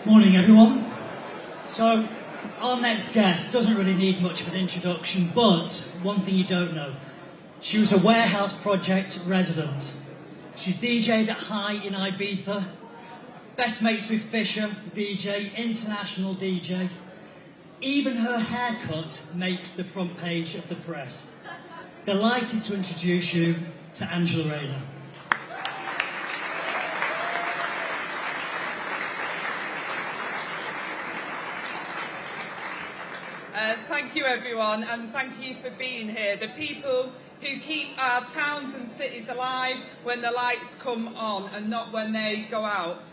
Morning, everyone. So, our next guest doesn't really need much of an introduction, but one thing you don't know. She was a Warehouse Project resident. She's DJ'd at High in Ibiza, best mates with Fisher, the DJ, international DJ. Even her haircut makes the front page of the press. Delighted to introduce you to Angela Rayner. Thank you, everyone, and thank you for being here. The people who keep our towns and cities alive when the lights come on and not when they go out.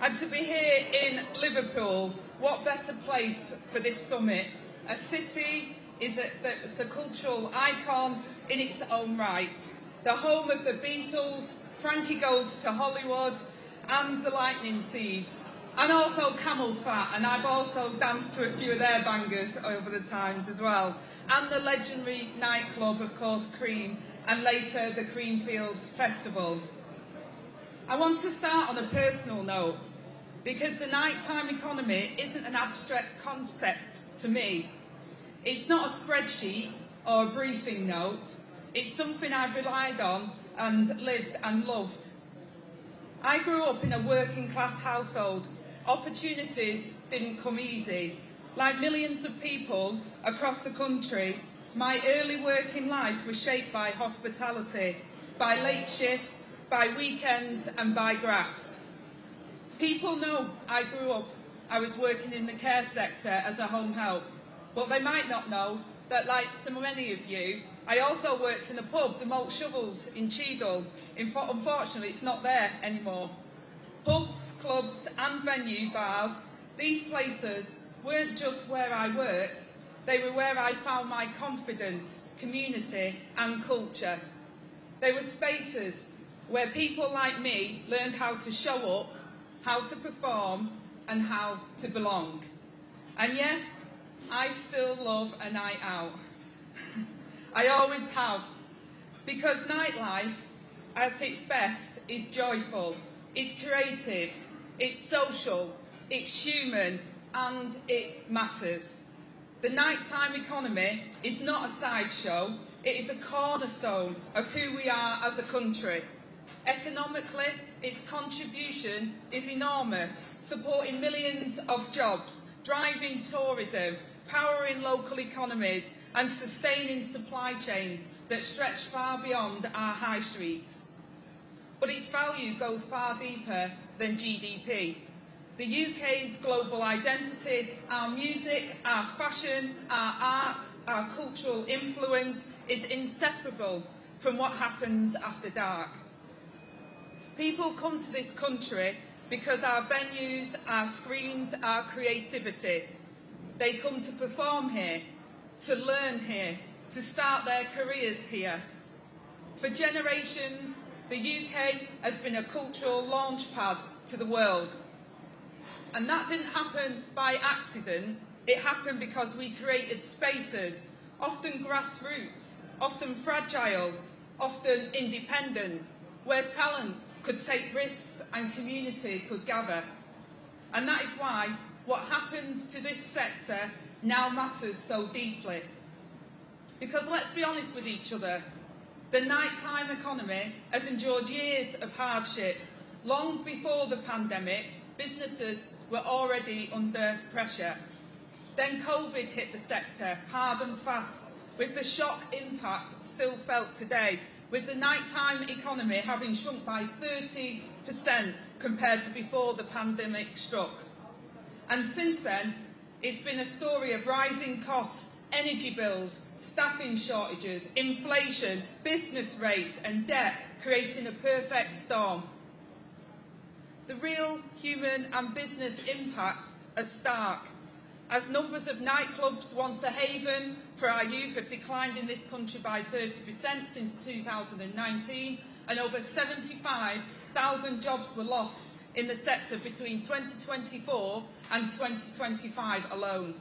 And to be here in Liverpool, what better place for this summit? A city that's a cultural icon in its own right. The home of the Beatles, Frankie Goes to Hollywood, and the Lightning Seeds. And also Camel Fat, and I've also danced to a few of their bangers over the times as well. And the legendary nightclub, of course, Cream, and later the Creamfields Festival. I want to start on a personal note, because the nighttime economy isn't an abstract concept to me. It's not a spreadsheet or a briefing note. It's something I've relied on and lived and loved. I grew up in a working class household. Opportunities didn't come easy. Like millions of people across the country, my early working life was shaped by hospitality, by late shifts, by weekends and by graft. People know I was working in the care sector as a home help, but they might not know that, like so many of you, I also worked in a pub, the Malt Shovels in Cheadle. Unfortunately, it's not there anymore. Pubs, clubs and venue bars, these places weren't just where I worked, they were where I found my confidence, community and culture. They were spaces where people like me learned how to show up, how to perform and how to belong. And yes, I still love a night out. I always have, because nightlife at its best is joyful. It's creative, it's social, it's human, and it matters. The nighttime economy is not a sideshow, it is a cornerstone of who we are as a country. Economically, its contribution is enormous, supporting millions of jobs, driving tourism, powering local economies, and sustaining supply chains that stretch far beyond our high streets. But its value goes far deeper than GDP. The UK's global identity, our music, our fashion, our arts, our cultural influence is inseparable from what happens after dark. People come to this country because our venues, our screens, our creativity. They come to perform here, to learn here, to start their careers here. For generations, the UK has been a cultural launchpad to the world. And that didn't happen by accident, it happened because we created spaces, often grassroots, often fragile, often independent, where talent could take risks and community could gather. And that is why what happens to this sector now matters so deeply. Because let's be honest with each other, the nighttime economy has endured years of hardship. Long before the pandemic, businesses were already under pressure. Then COVID hit the sector hard and fast, with the shock impact still felt today, with the nighttime economy having shrunk by 30% compared to before the pandemic struck. And since then, it's been a story of rising costs, energy bills, staffing shortages, inflation, business rates and debt, creating a perfect storm. The real human and business impacts are stark. As numbers of nightclubs, once a haven for our youth, have declined in this country by 30% since 2019, and over 75,000 jobs were lost in the sector between 2024 and 2025 alone.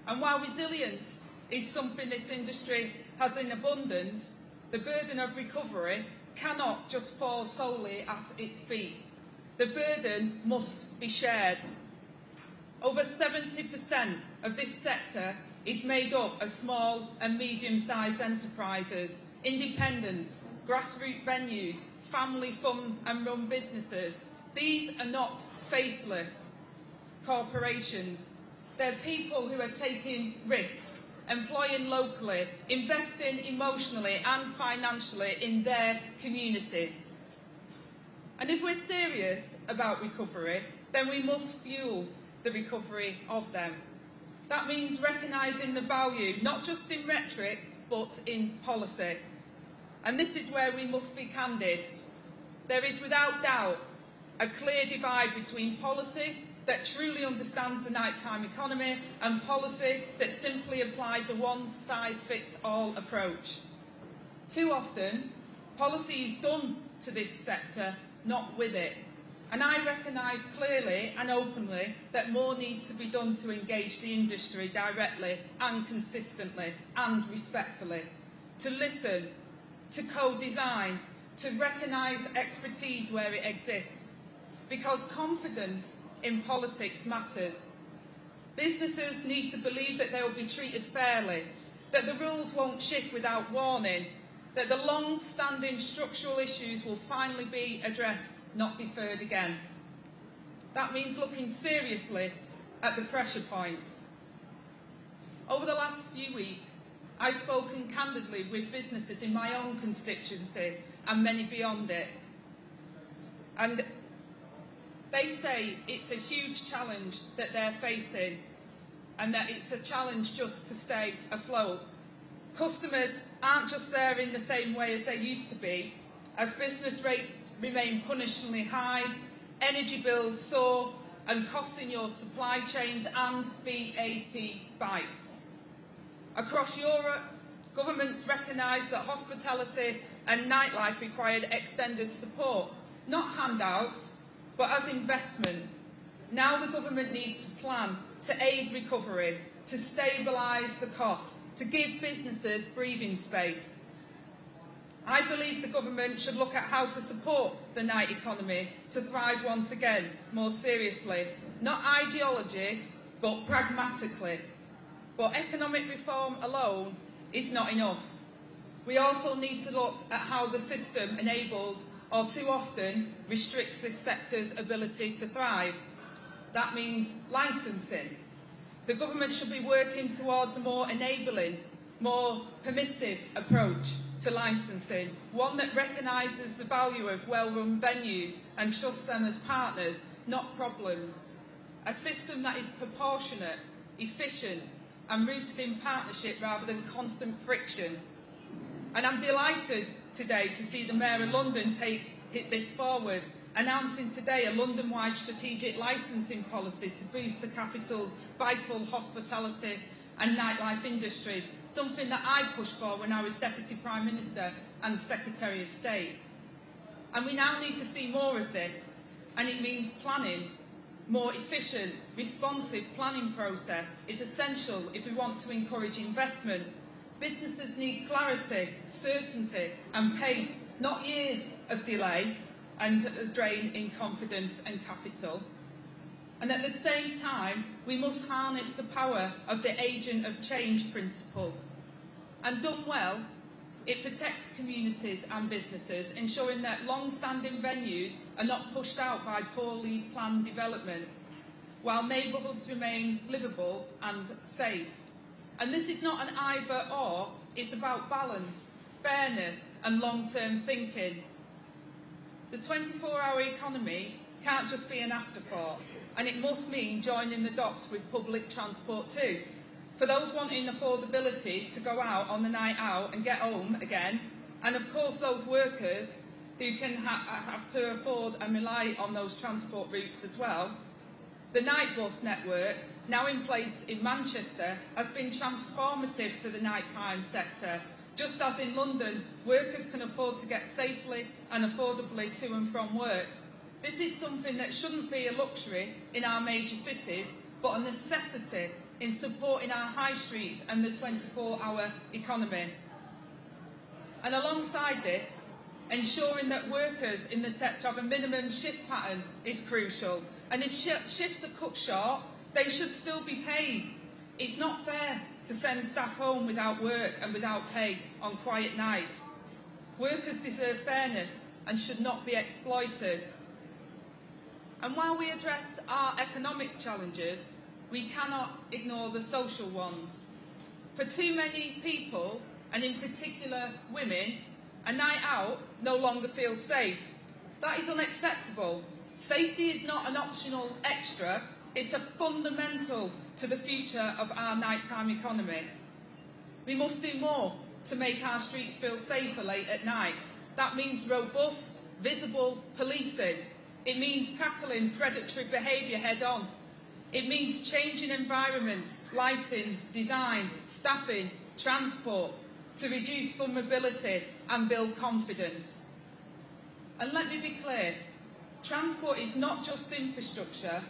And while resilience is something this industry has in abundance, the burden of recovery cannot just fall solely at its feet. The burden must be shared. Over 70% of this sector is made up of small and medium-sized enterprises, independents, grassroots venues, family fund and run businesses. These are not faceless corporations. They're people who are taking risks, employing locally, investing emotionally and financially in their communities. And if we're serious about recovery, then we must fuel the recovery of them. That means recognising the value, not just in rhetoric, but in policy. And this is where we must be candid. There is without doubt a clear divide between policy that truly understands the nighttime economy and policy that simply applies a one-size-fits-all approach. Too often, policy is done to this sector, not with it. And I recognise clearly and openly that more needs to be done to engage the industry directly and consistently and respectfully, to listen, to co-design, to recognise expertise where it exists, because confidence in politics matters. Businesses need to believe that they will be treated fairly, that the rules won't shift without warning, that the long-standing structural issues will finally be addressed, not deferred again. That means looking seriously at the pressure points. Over the last few weeks, I've spoken candidly with businesses in my own constituency and many beyond it. And they say it's a huge challenge that they're facing and that it's a challenge just to stay afloat. Customers aren't just there in the same way as they used to be, as business rates remain punishingly high, energy bills soar, and costs in your supply chains and VAT bites. Across Europe, governments recognise that hospitality and nightlife required extended support, not handouts, but as investment. Now the government needs to plan to aid recovery, to stabilise the costs, to give businesses breathing space. I believe the government should look at how to support the night economy to thrive once again, more seriously. Not ideology, but pragmatically. But economic reform alone is not enough. We also need to look at how the system enables, or too often restricts, this sector's ability to thrive. That means licensing. The government should be working towards a more enabling, more permissive approach to licensing, one that recognises the value of well-run venues and trusts them as partners, not problems. A system that is proportionate, efficient and rooted in partnership rather than constant friction. And I'm delighted today to see the Mayor of London take this forward, announcing today a London-wide strategic licensing policy to boost the capital's vital hospitality and nightlife industries, something that I pushed for when I was Deputy Prime Minister and Secretary of State. And we now need to see more of this, and it means planning. More efficient, responsive planning process is essential if we want to encourage investment. Businesses need clarity, certainty and pace, not years of delay and a drain in confidence and capital. And at the same time, we must harness the power of the agent of change principle. And done well, it protects communities and businesses, ensuring that long-standing venues are not pushed out by poorly planned development, while neighbourhoods remain livable and safe. And this is not an either-or, it's about balance, fairness and long-term thinking. The 24-hour economy can't just be an afterthought, and it must mean joining the dots with public transport too. For those wanting affordability to go out on the night out and get home again, and of course those workers who can have to afford and rely on those transport routes as well. The night bus network, now in place in Manchester, has been transformative for the nighttime sector. Just as in London, workers can afford to get safely and affordably to and from work. This is something that shouldn't be a luxury in our major cities, but a necessity in supporting our high streets and the 24-hour economy. And alongside this, ensuring that workers in the sector have a minimum shift pattern is crucial. And if shifts are cut short, They should still be paid. It's not fair to send staff home without work and without pay on quiet nights. Workers deserve fairness and should not be exploited. And while we address our economic challenges, we cannot ignore the social ones. For too many people, and in particular women, a night out no longer feels safe. That is unacceptable. Safety is not an optional extra, it's a fundamental to the future of our nighttime economy. We must do more to make our streets feel safer late at night. That means robust, visible policing. It means tackling predatory behaviour head on. It means changing environments, lighting, design, staffing, transport to reduce vulnerability and build confidence. And let me be clear, transport is not just infrastructure,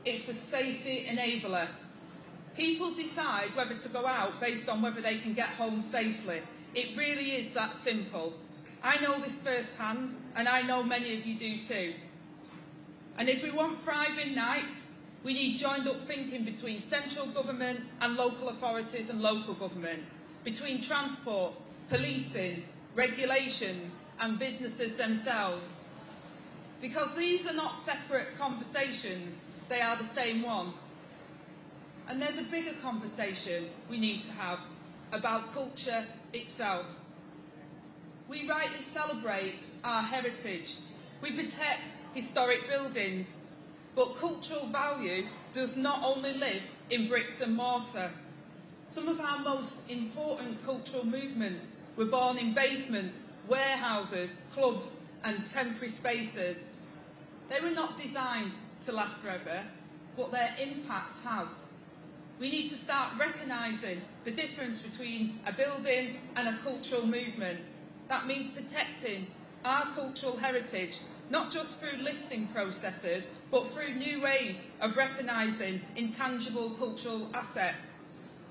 it's a safety enabler. People decide whether to go out based on whether they can get home safely. It really is that simple. I know this firsthand, and I know many of you do too. And if we want thriving nights, we need joined up thinking between central government and local authorities and local government, between transport, policing, regulations and businesses themselves. Because these are not separate conversations, they are the same one. And there's a bigger conversation we need to have about culture itself. We rightly celebrate our heritage. We protect historic buildings. But cultural value does not only live in bricks and mortar. Some of our most important cultural movements were born in basements, warehouses, clubs and temporary spaces. They were not designed to last forever, but their impact has. We need to start recognising the difference between a building and a cultural movement. That means protecting our cultural heritage, not just through listing processes, but through new ways of recognising intangible cultural assets,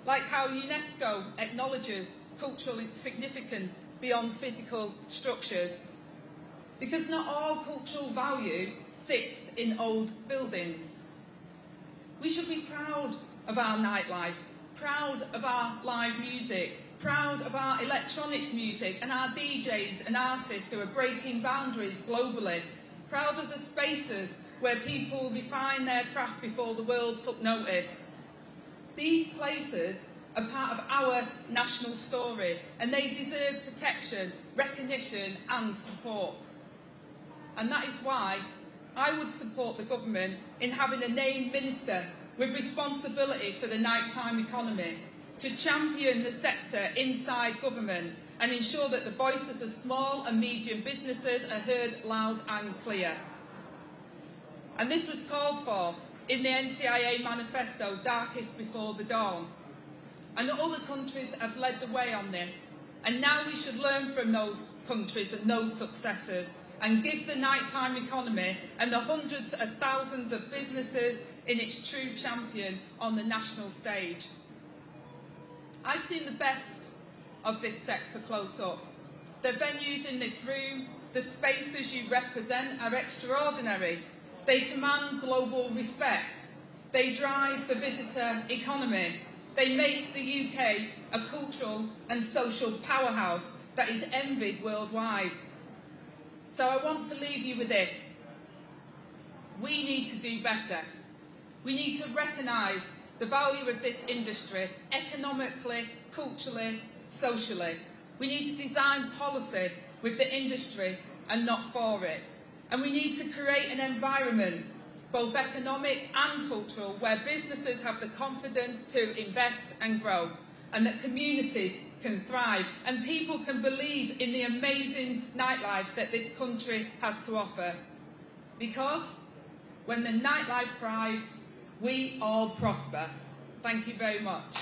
like how UNESCO acknowledges cultural significance beyond physical structures. Because not all cultural value sits in old buildings. We should be proud of our nightlife, proud of our live music, proud of our electronic music and our DJs and artists who are breaking boundaries globally, proud of the spaces where people define their craft before the world took notice. These places are part of our national story and they deserve protection, recognition and support. And that is why I would support the government in having a named minister with responsibility for the nighttime economy to champion the sector inside government and ensure that the voices of small and medium businesses are heard loud and clear. And this was called for in the NTIA manifesto, Darkest Before the Dawn. And other countries have led the way on this. And now we should learn from those countries and those successes and give the nighttime economy and the hundreds of thousands of businesses in its true champion on the national stage. I've seen the best of this sector close up. The venues in this room, the spaces you represent are extraordinary. They command global respect. They drive the visitor economy. They make the UK a cultural and social powerhouse that is envied worldwide. So I want to leave you with this. We need to do better. We need to recognise the value of this industry economically, culturally, socially. We need to design policy with the industry and not for it. And we need to create an environment, both economic and cultural, where businesses have the confidence to invest and grow, and that communities can thrive, and people can believe in the amazing nightlife that this country has to offer. Because when the nightlife thrives, we all prosper. Thank you very much.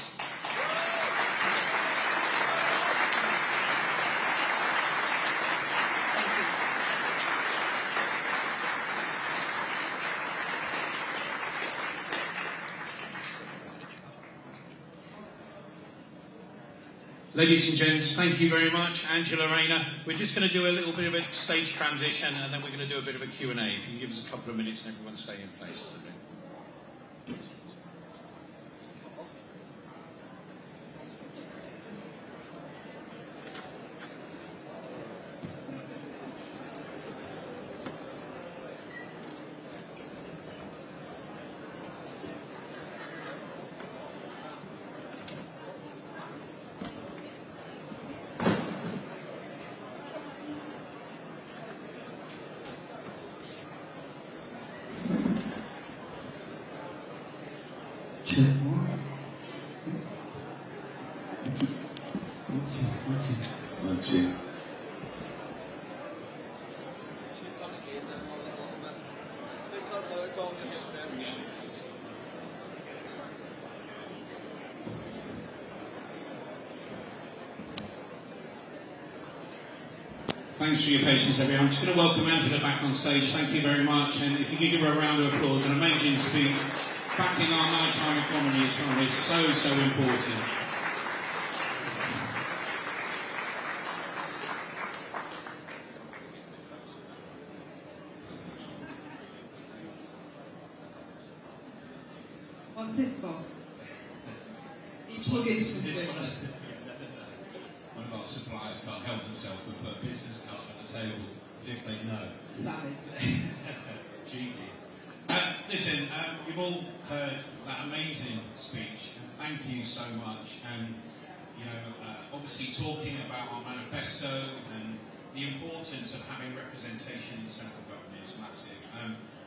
Ladies and gents, thank you very much. Angela Rayner. We're just going to do a little bit of a stage transition and then we're going to do a bit of a Q&A. If you can give us a couple of minutes and everyone stay in place. Check one. One, two. Thanks for your patience, everyone. I'm just going to welcome Angela back on stage. Thank you very much. And if you could give her a round of applause, an amazing speech. Backing our nighttime economy is so important. What's this for? You plug in something. One of our suppliers can't help themselves and put a business card on the table as if they know. Sorry. Cheeky. Listen, you've all heard that amazing speech, and thank you so much. And you know, obviously talking about our manifesto and the importance of having representation in central government is massive.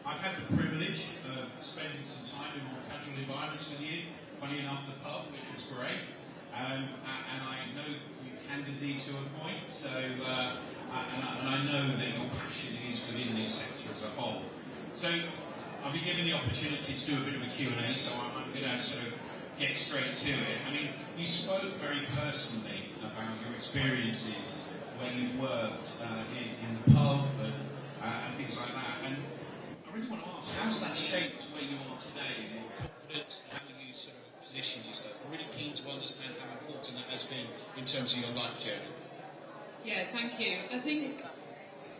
I've had the privilege of spending some time in more casual environments with you. Funny enough, the pub, which was great. And I know you candidly to a point, so and I know that your passion is within this sector as a whole. So I'll be given the opportunity to do a bit of a Q&A, so I'm going to sort of get straight to it. I mean, you spoke very personally about your experiences where you've worked in the pub and things like that, and I really want to ask, how's that shaped where you are today? Your confidence, how you sort of positioned yourself? I'm really keen to understand how important that has been in terms of your life journey. Yeah, thank you. I think,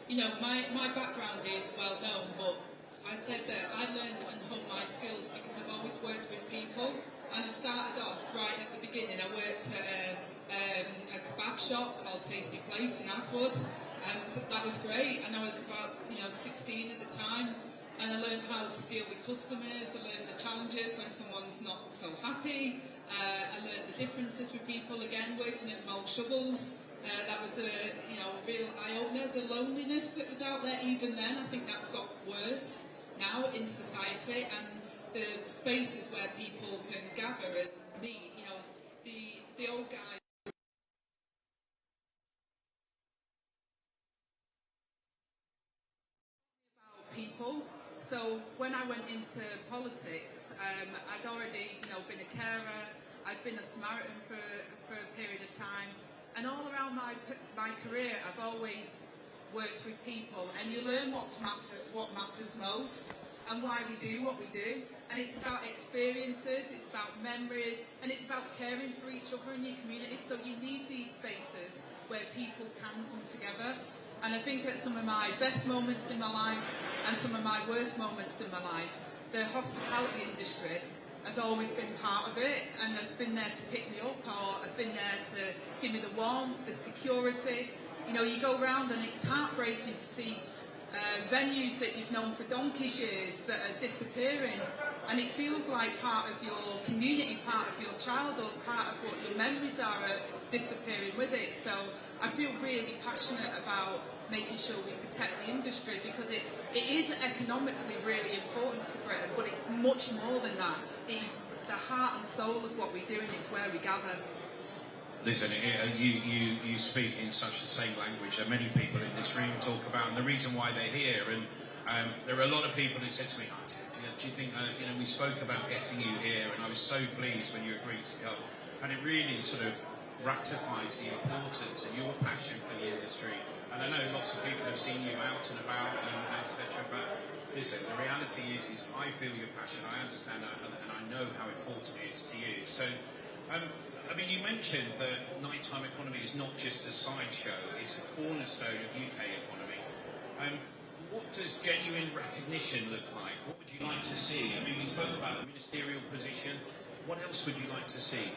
you know, my background is well known, but I said that I learned and honed my skills because I've always worked with people. And I started off right at the beginning. I worked at a kebab shop called Tasty Place in Aswood, and that was great. And I was about 16 at the time, and I learned how to deal with customers. I learned the challenges when someone's not so happy. I learned the differences with people. Again, working at Mold Shovels. That was a real eye-opener. The loneliness that was out there even then, I think that's got worse now in society, and the spaces where people can gather and meet. You know, the old guy. About people. So when I went into politics, I'd already been a carer. I'd been a Samaritan for a period of time. And all around my career, I've always worked with people, and you learn what matters most, and why we do what we do. And it's about experiences, it's about memories, and it's about caring for each other in your community. So you need these spaces where people can come together. And I think at some of my best moments in my life, and some of my worst moments in my life, the hospitality industry has always been part of it, and has been there to pick me up, or have been there to give me the warmth, the security. You know, you go around and it's heartbreaking to see venues that you've known for donkey's years that are disappearing, and it feels like part of your community, part of your childhood, part of what your memories are disappearing with it. So I feel really passionate about making sure we protect the industry, because it is economically really important to Britain, but it's much more than that. It is the heart and soul of what we do, and it's where we gather. Listen, you speak in such the same language that many people in this room talk about, and the reason why they're here. And there are a lot of people who said to me, "Oh, do you think we spoke about getting you here, and I was so pleased when you agreed to come." And it really sort of ratifies the importance and your passion for the industry. And I know lots of people have seen you out and about, and etc. But listen, the reality is I feel your passion. I understand that, and I know how important it is to you. So. I mean, you mentioned that nighttime economy is not just a sideshow, it's a cornerstone of UK economy. What does genuine recognition look like? What would you like to see? I mean, we spoke about the ministerial position. What else would you like to see?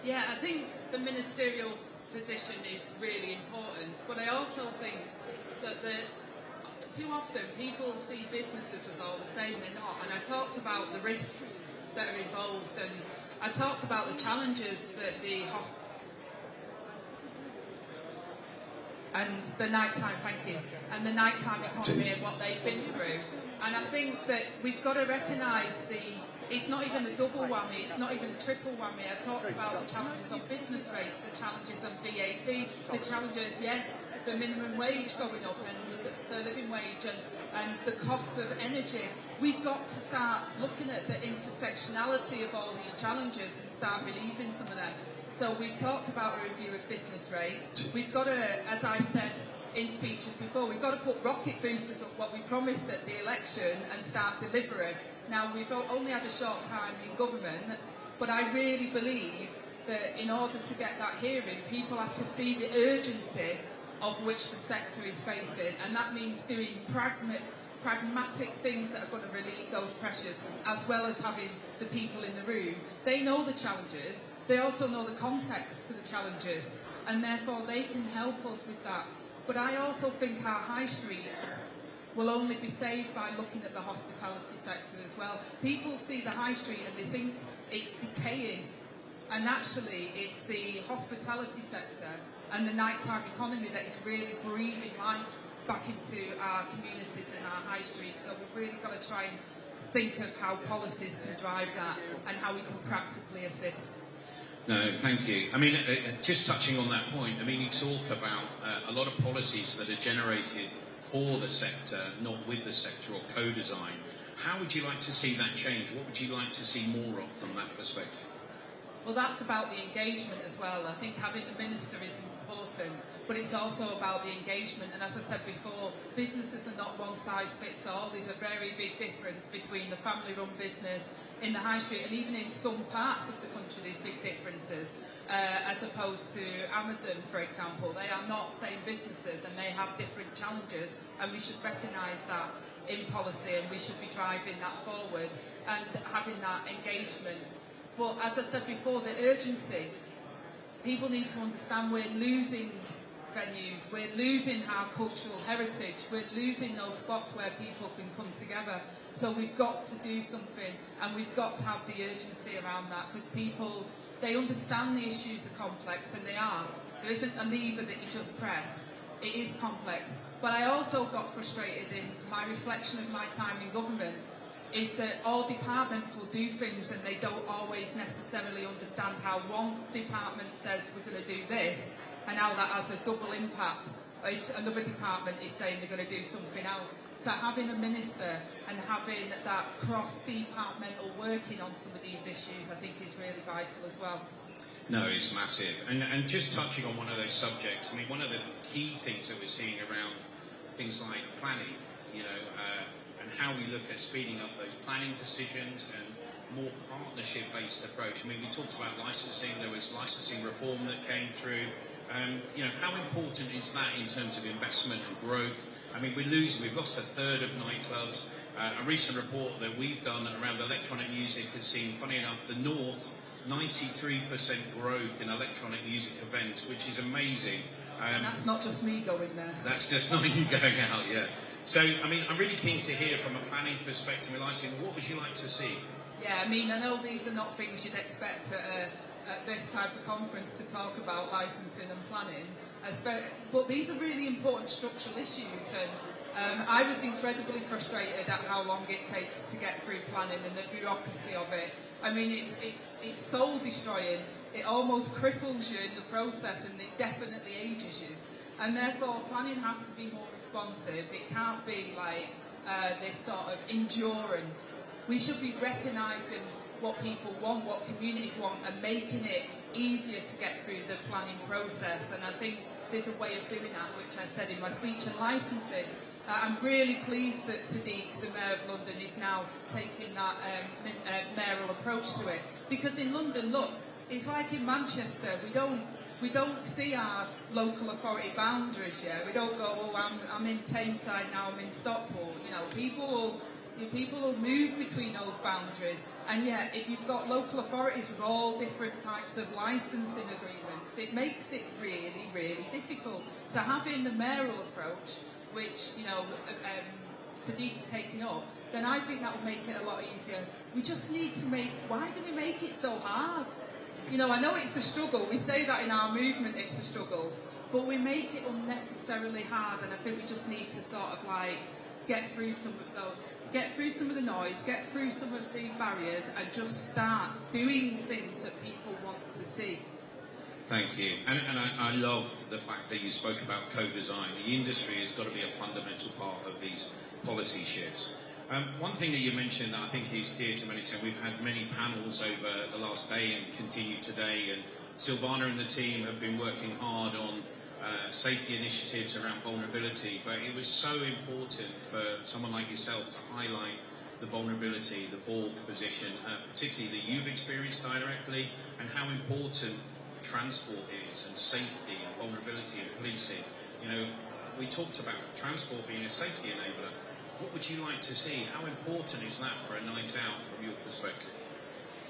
Yeah, I think the ministerial position is really important, but I also think that too often people see businesses as all the same. They're not. And I talked about the risks that are involved, and I talked about the challenges that the nighttime economy and what they've been through. And I think that we've got to recognise the It's not even a double whammy, it's not even a triple whammy. I talked about the challenges on business rates, the challenges on VAT, the challenges, yes, the minimum wage going up and the living wage and the costs of energy. We've got to start looking at the intersectionality of all these challenges and start relieving some of them. So we've talked about a review of business rates. We've got to, as I said in speeches before, we've got to put rocket boosters on what we promised at the election and start delivering. Now, we've only had a short time in government, but I really believe that in order to get that hearing, people have to see the urgency of which the sector is facing, and that means doing pragmatic things that are going to relieve those pressures, as well as having the people in the room. They know the challenges, they also know the context to the challenges, and therefore they can help us with that. But I also think our high streets will only be saved by looking at the hospitality sector as well. People see the high street and they think it's decaying, and actually it's the hospitality sector and the nighttime economy that is really breathing life back into our communities and our high streets. So we've really got to try and think of how policies can drive that and how we can practically assist. No, thank you. I mean, just touching on that point, I mean, you talk about a lot of policies that are generated for the sector, not with the sector, or co-design. How would you like to see that change? What would you like to see more of from that perspective? Well, that's about the engagement as well. I think having the minister is important, but it's also about the engagement. And as I said before, businesses are not one size fits all. There's a very big difference between the family-run business in the high street, and even in some parts of the country there's big differences, as opposed to Amazon, for example. They are not same businesses and they have different challenges, and we should recognise that in policy, and we should be driving that forward and having that engagement. But as I said before, the urgency, people need to understand we're losing venues, we're losing our cultural heritage, we're losing those spots where people can come together. So we've got to do something, and we've got to have the urgency around that, because people, they understand the issues are complex, and they are. There isn't a lever that you just press. It is complex. But I also got frustrated in my reflection of my time in government, is that all departments will do things and they don't always necessarily understand how one department says we're going to do this and how that has a double impact if another department is saying they're going to do something else. So having a minister and having that cross-departmental working on some of these issues, I think, is really vital as well. No, it's massive. And just touching on one of those subjects, I mean, one of the key things that we're seeing around things like planning, you know, and how we look at speeding up those planning decisions and more partnership-based approach. I mean, we talked about licensing. There was licensing reform that came through. You know, how important is that in terms of investment and growth? I mean, we've lost a third of nightclubs. A recent report that we've done around electronic music has seen, funny enough, the North, 93% growth in electronic music events, which is amazing. And that's not just me going there. That's just not you going out, yeah. So, I mean, I'm really keen to hear from a planning perspective and licensing, what would you like to see? Yeah, I mean, I know these are not things you'd expect at this type of conference to talk about licensing and planning, but these are really important structural issues, and I was incredibly frustrated at how long it takes to get through planning and the bureaucracy of it. I mean, it's soul destroying. It almost cripples you in the process, and it definitely ages you. And therefore, planning has to be more responsive. It can't be like this sort of endurance. We should be recognising what people want, what communities want, and making it easier to get through the planning process. And I think there's a way of doing that, which I said in my speech. And licensing, I'm really pleased that Sadiq, the Mayor of London, is now taking that mayoral approach to it. Because in London, look, it's like in Manchester, we don't see our local authority boundaries yet. We don't go, oh, I'm in Tameside now, I'm in Stockport. You know, people will move between those boundaries. And yet, if you've got local authorities with all different types of licensing agreements, it makes it really, really difficult. So having the mayoral approach, which, you know, Sadiq's taking up, then I think that will make it a lot easier. We just need to why do we make it so hard? You know, I know it's a struggle. We say that in our movement, it's a struggle. But we make it unnecessarily hard, and I think we just need to sort of like get through some of get through some of the noise, get through some of the barriers, and just start doing things that people want to see. Thank you. And I loved the fact that you spoke about co-design. The industry has got to be a fundamental part of these policy shifts. One thing that you mentioned that I think is dear to many, we've had many panels over the last day and continue today, and Silvana and the team have been working hard on safety initiatives around vulnerability, but it was so important for someone like yourself to highlight the vulnerability, the VORG position, particularly that you've experienced directly, and how important transport is, and safety and vulnerability and policing. You know, we talked about transport being a safety enabler. What would you like to see? How important is that for a night out from your perspective?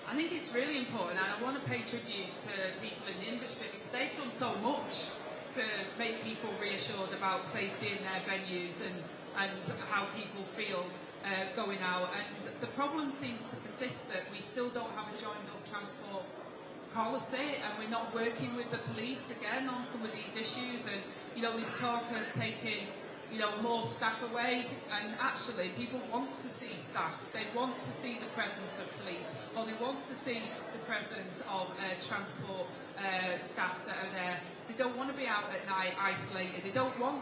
I think it's really important, and I want to pay tribute to people in the industry because they've done so much to make people reassured about safety in their venues and how people feel going out. And the problem seems to persist that we still don't have a joined up transport policy, and we're not working with the police again on some of these issues. And you know, there's talk of taking, you know, more staff away, and actually people want to see staff. They want to see the presence of police, or they want to see the presence of transport staff that are there. They don't want to be out at night isolated. They don't want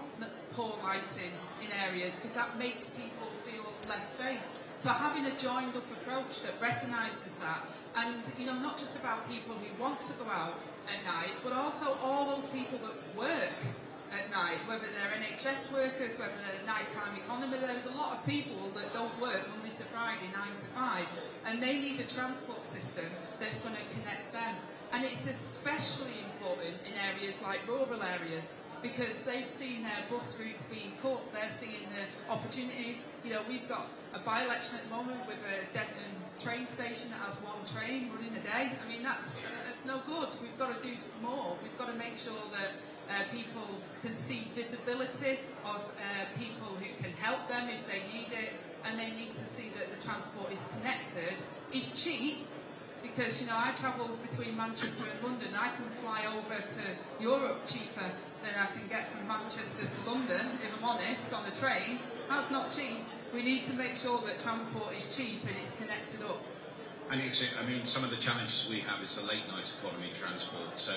poor lighting in areas because that makes people feel less safe. So having a joined up approach that recognises that, and you know, not just about people who want to go out at night, but also all those people that work at night, whether they're NHS workers, whether they're nighttime economy. There's a lot of people that don't work Monday to Friday, 9 to 5, and they need a transport system that's going to connect them. And it's especially important in areas like rural areas, because they've seen their bus routes being cut, they're seeing the opportunity. You know, we've got a by-election at the moment with a Denton train station that has one train running a day. I mean, that's no good. We've got to do more. We've got to make sure that people can see visibility of people who can help them if they need it, and they need to see that the transport is connected, is cheap. Because, you know, I travel between Manchester and London. I can fly over to Europe cheaper than I can get from Manchester to London, if I'm honest, on a train. That's not cheap. We need to make sure that transport is cheap and it's connected up. And it's, I mean, some of the challenges we have is the late night economy transport. So,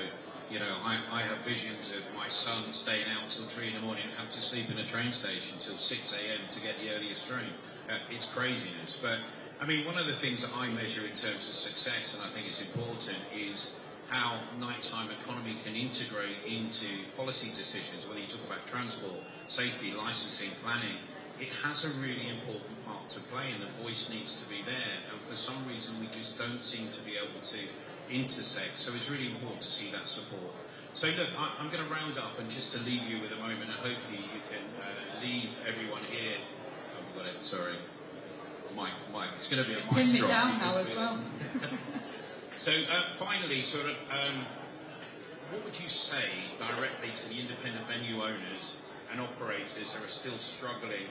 you know, I have visions of my son staying out till 3 in the morning and have to sleep in a train station till 6 a.m. to get the earliest train. It's craziness. But, I mean, one of the things that I measure in terms of success, and I think it's important, is how nighttime economy can integrate into policy decisions, whether you talk about transport, safety, licensing, planning. It has a really important part to play, and the voice needs to be there, and for some reason we just don't seem to be able to intersect, so it's really important to see that support. So look, I'm going to round up and just to leave you with a moment, and hopefully you can leave everyone here. Oh, I've got it, sorry. Mike, it's going to be a mic drop. Pin me down now as well. So finally, sort of, what would you say directly to the independent venue owners and operators who are still struggling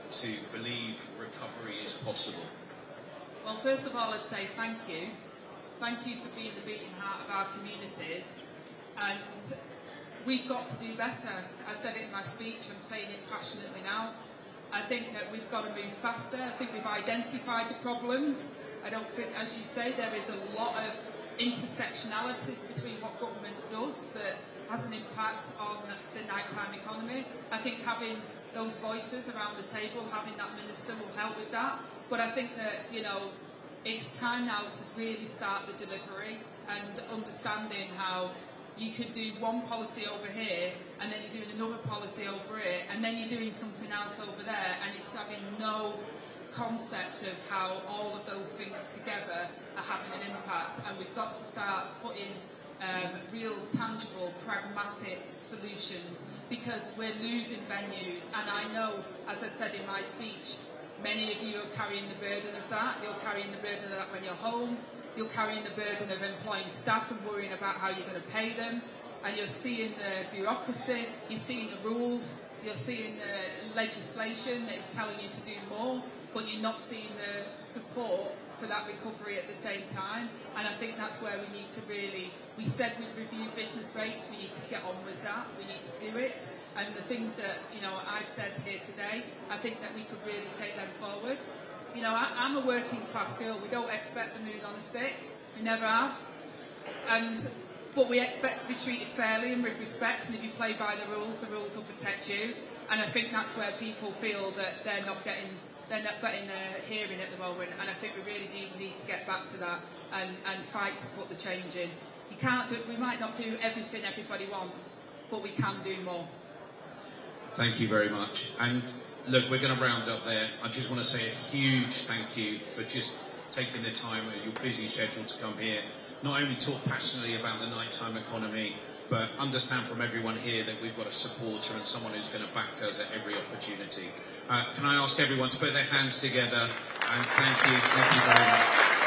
to believe recovery is possible? Well, first of all, I'd say thank you. Thank you for being the beating heart of our communities. And we've got to do better. I said it in my speech, I'm saying it passionately now. I think that we've got to move faster. I think we've identified the problems. I don't think, as you say, there is a lot of intersectionalities between what government does that has an impact on the nighttime economy. I think having those voices around the table, having that minister will help with that. But I think that, you know, it's time now to really start the delivery and understanding how you could do one policy over here and then you're doing another policy over here and then you're doing something else over there, and it's having no concept of how all of those things together are having an impact. And we've got to start putting real, tangible, pragmatic solutions, because we're losing venues. And I know, as I said in my speech, many of you are carrying the burden of that. You're carrying the burden of that when you're home. You're carrying the burden of employing staff and worrying about how you're going to pay them. And you're seeing the bureaucracy, you're seeing the rules, you're seeing the legislation that is telling you to do more, but you're not seeing the support for that recovery at the same time. And I think that's where we need to really, we said we'd review business rates, we need to get on with that, we need to do it. And the things that, you know, I've said here today, I think that we could really take them forward. You know, I'm a working class girl. We don't expect the moon on a stick. We never have. But we expect to be treated fairly and with respect, and if you play by the rules will protect you. And I think that's where people feel that they're not getting a hearing at the moment, and I think we really need to get back to that and fight to put the change in. We might not do everything everybody wants, but we can do more. Thank you very much. And look, we're going to round up there. I just want to say a huge thank you for just taking the time out of your busy schedule to come here. Not only talk passionately about the nighttime economy, but understand from everyone here that we've got a supporter and someone who's going to back us at every opportunity. Can I ask everyone to put their hands together and thank you very much.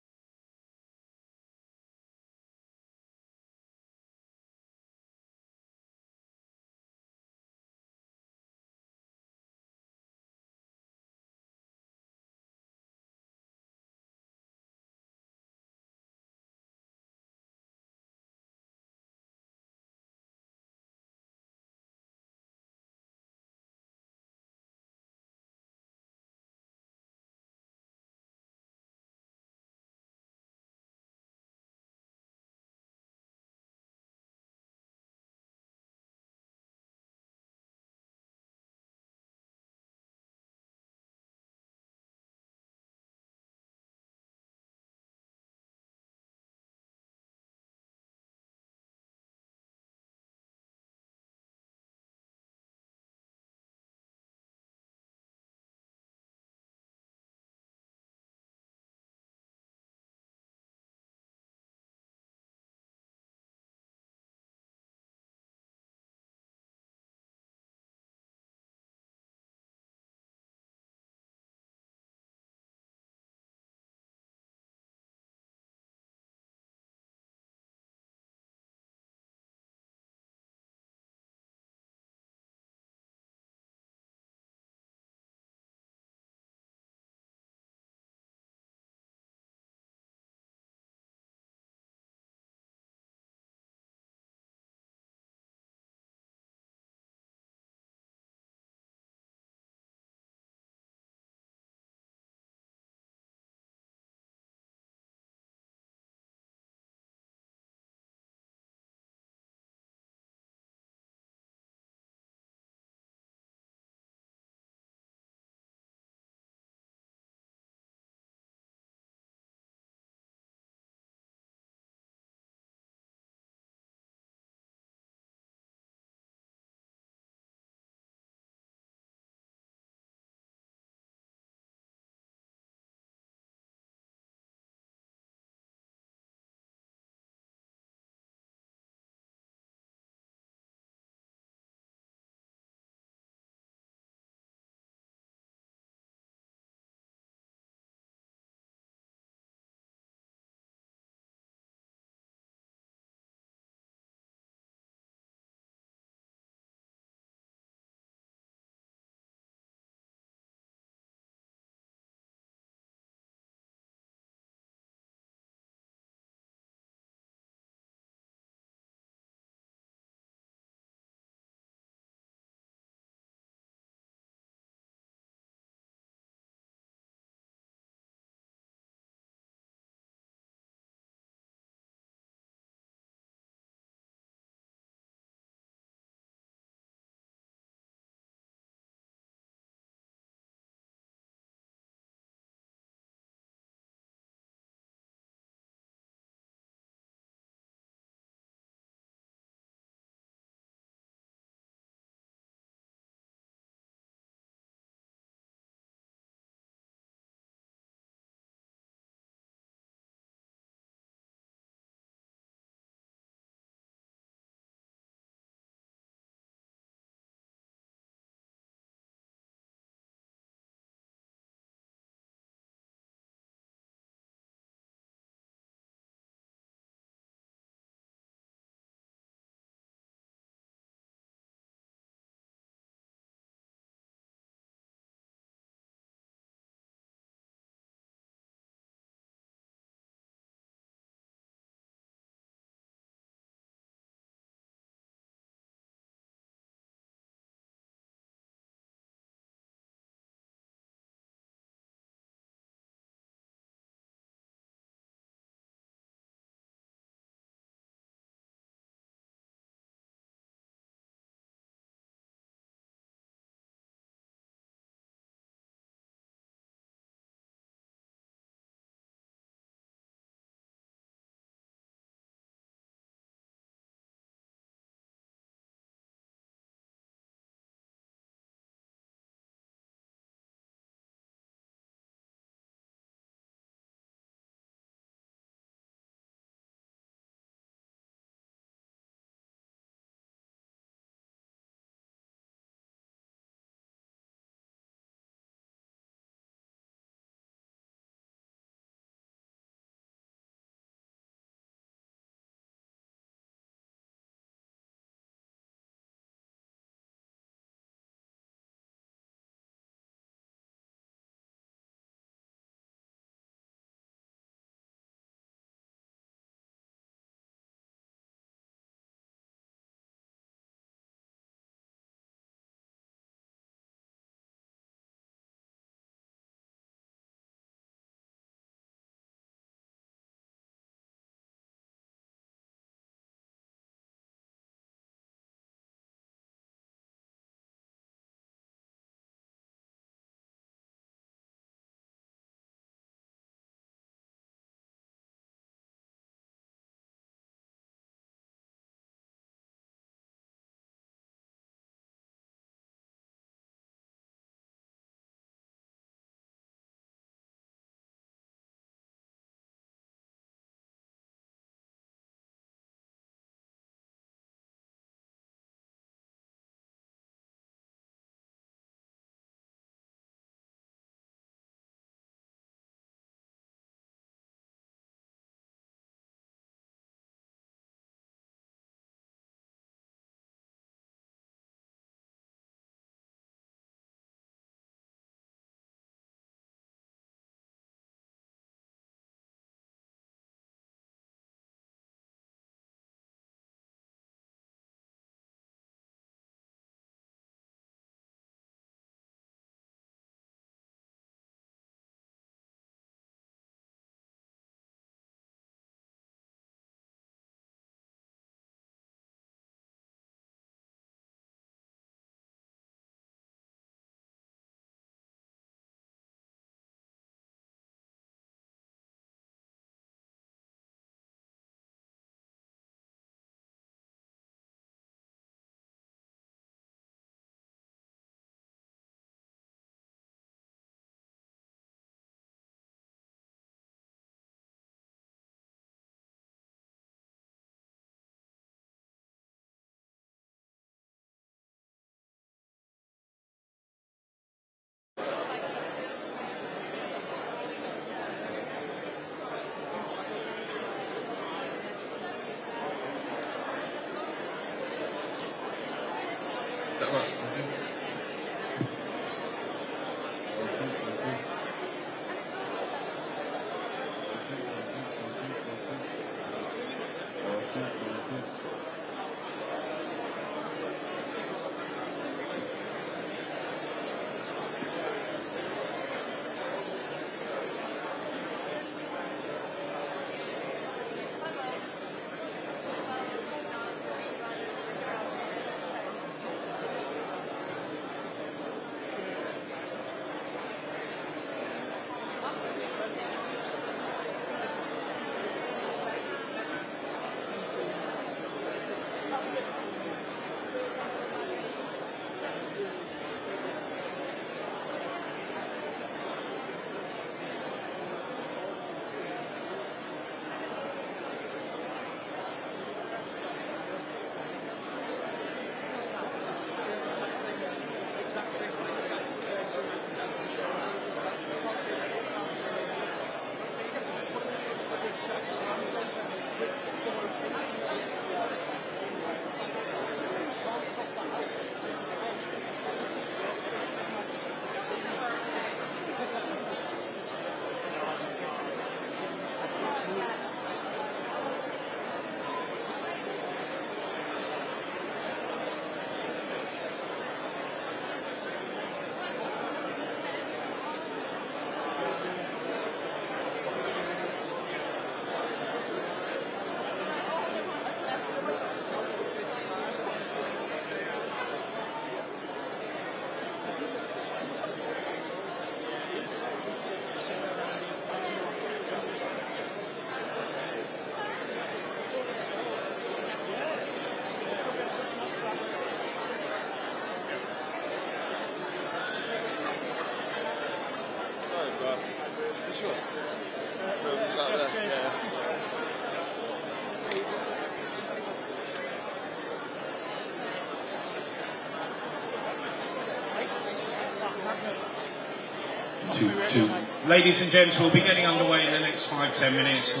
Ladies and gents, we'll be getting underway in the next 5-10 minutes. The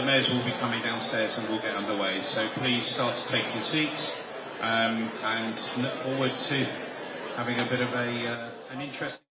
mayors will be coming downstairs and we'll get underway. So please start to take your seats and look forward to having a bit of an interesting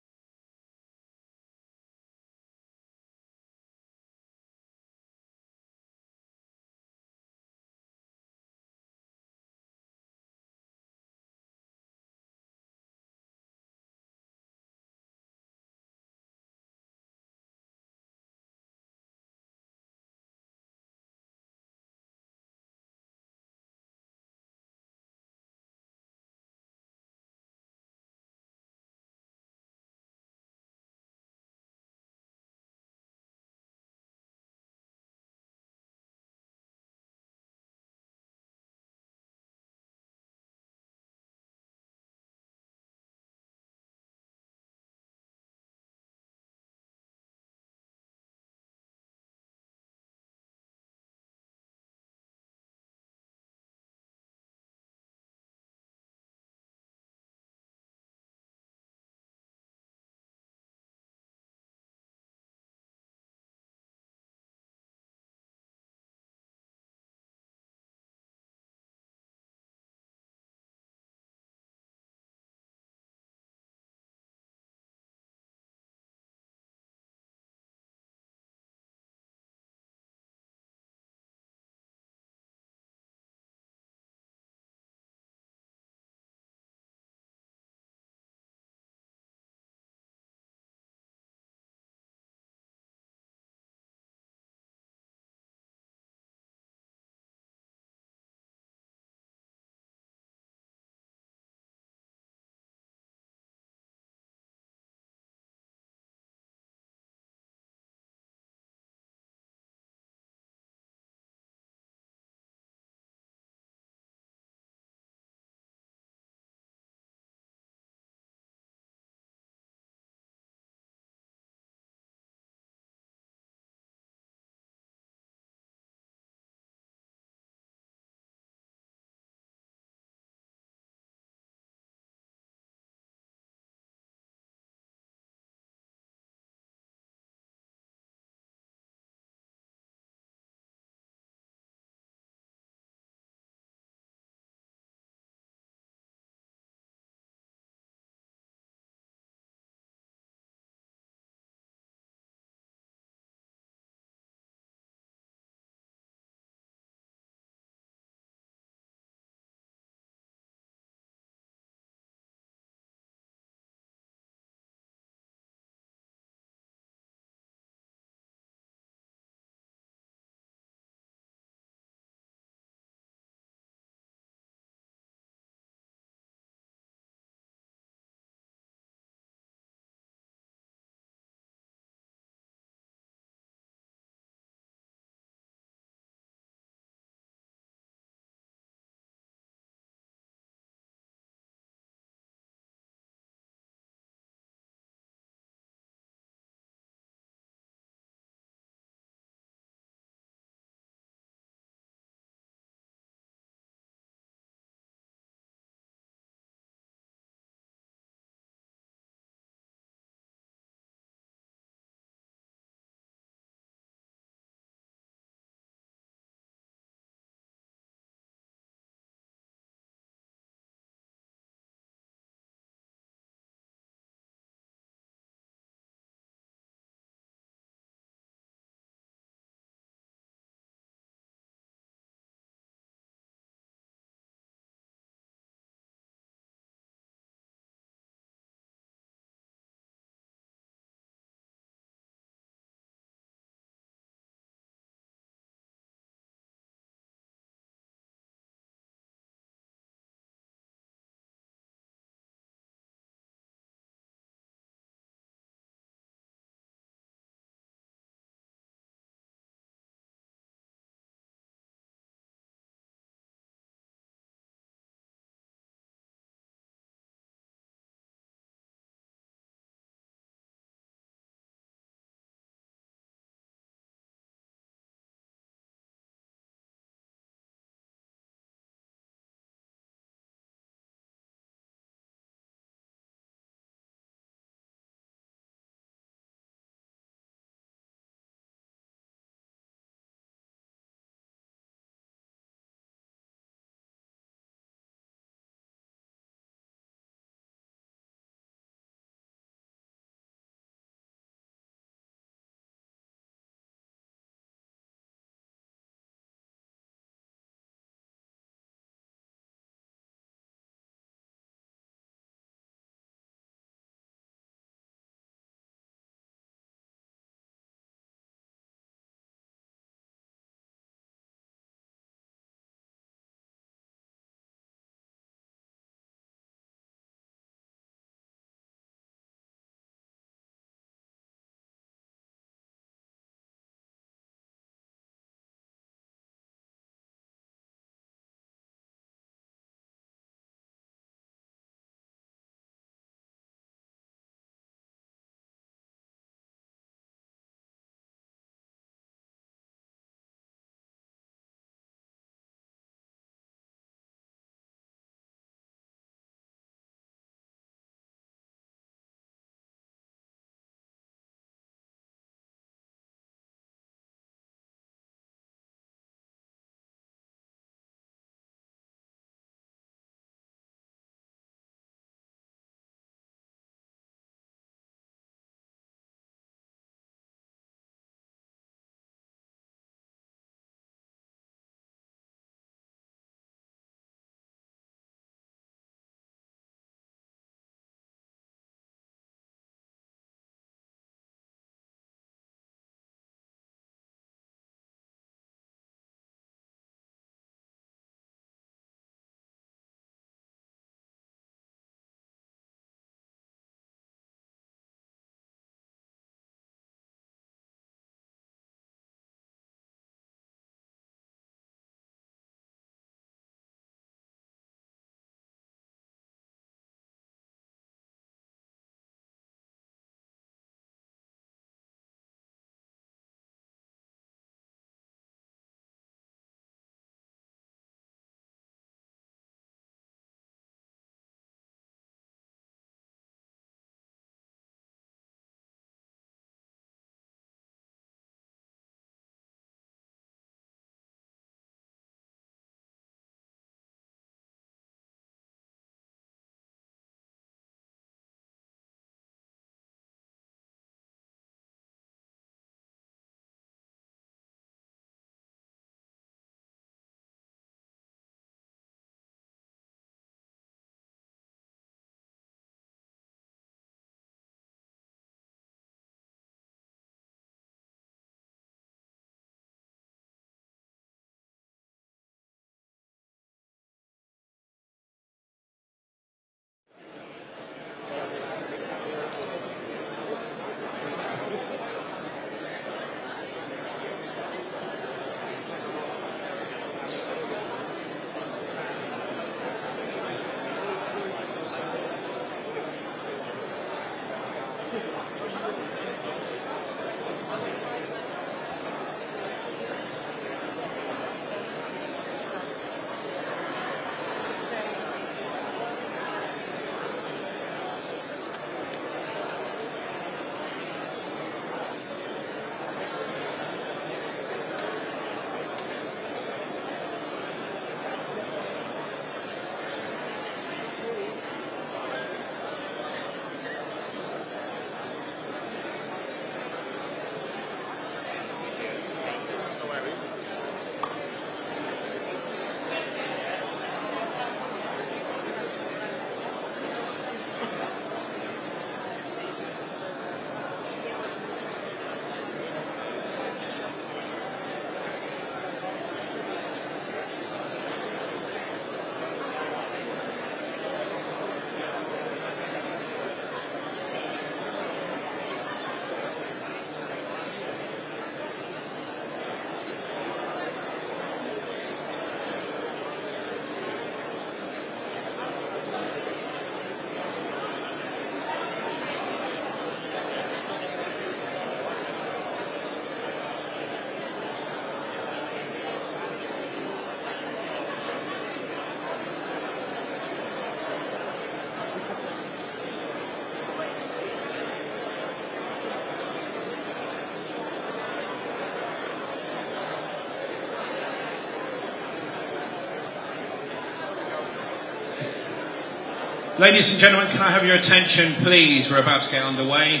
Ladies and gentlemen, can I have your attention, please? We're about to get underway.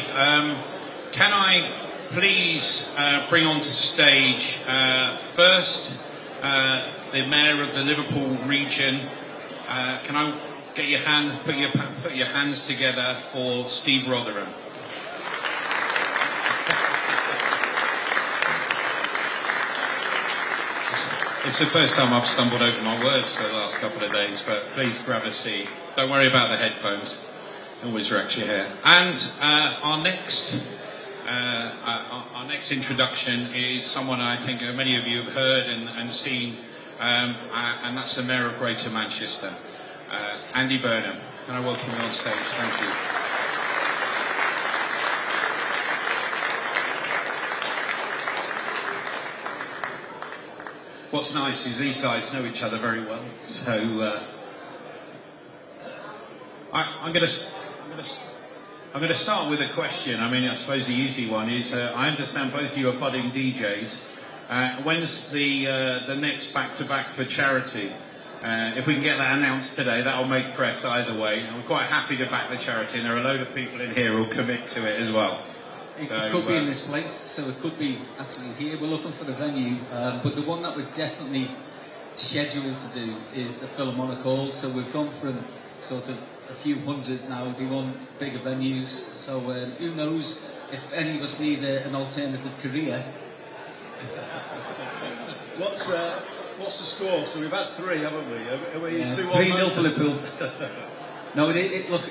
Can I please bring onto stage first the Mayor of the Liverpool region? Can I get your hand, put your hands together for Steve Rotherham? It's the first time I've stumbled over my words for the last couple of days, but please grab a seat. Don't worry about the headphones. Always wrecks your hair. And our next introduction is someone I think many of you have heard and seen, and that's the Mayor of Greater Manchester, Andy Burnham. Can I welcome you on stage? Thank you. What's nice is these guys know each other very well, so I'm going to start with a question. I mean, I suppose the easy one is: I understand both of you are budding DJs. When's the next back-to-back for charity? If we can get that announced today, that'll make press either way. And we're quite happy to back the charity, and there are a load of people in here who'll commit to it as well. It could be in this place, so it could be actually here. We're looking for the venue, but the one that we're definitely scheduled to do is the Philharmonic Hall. So we've gone from sort of a few hundred now. They want bigger venues. So who knows if any of us need an alternative career. What's the score? So we've had 3, haven't we? Are we 3-0 for Liverpool. No, look.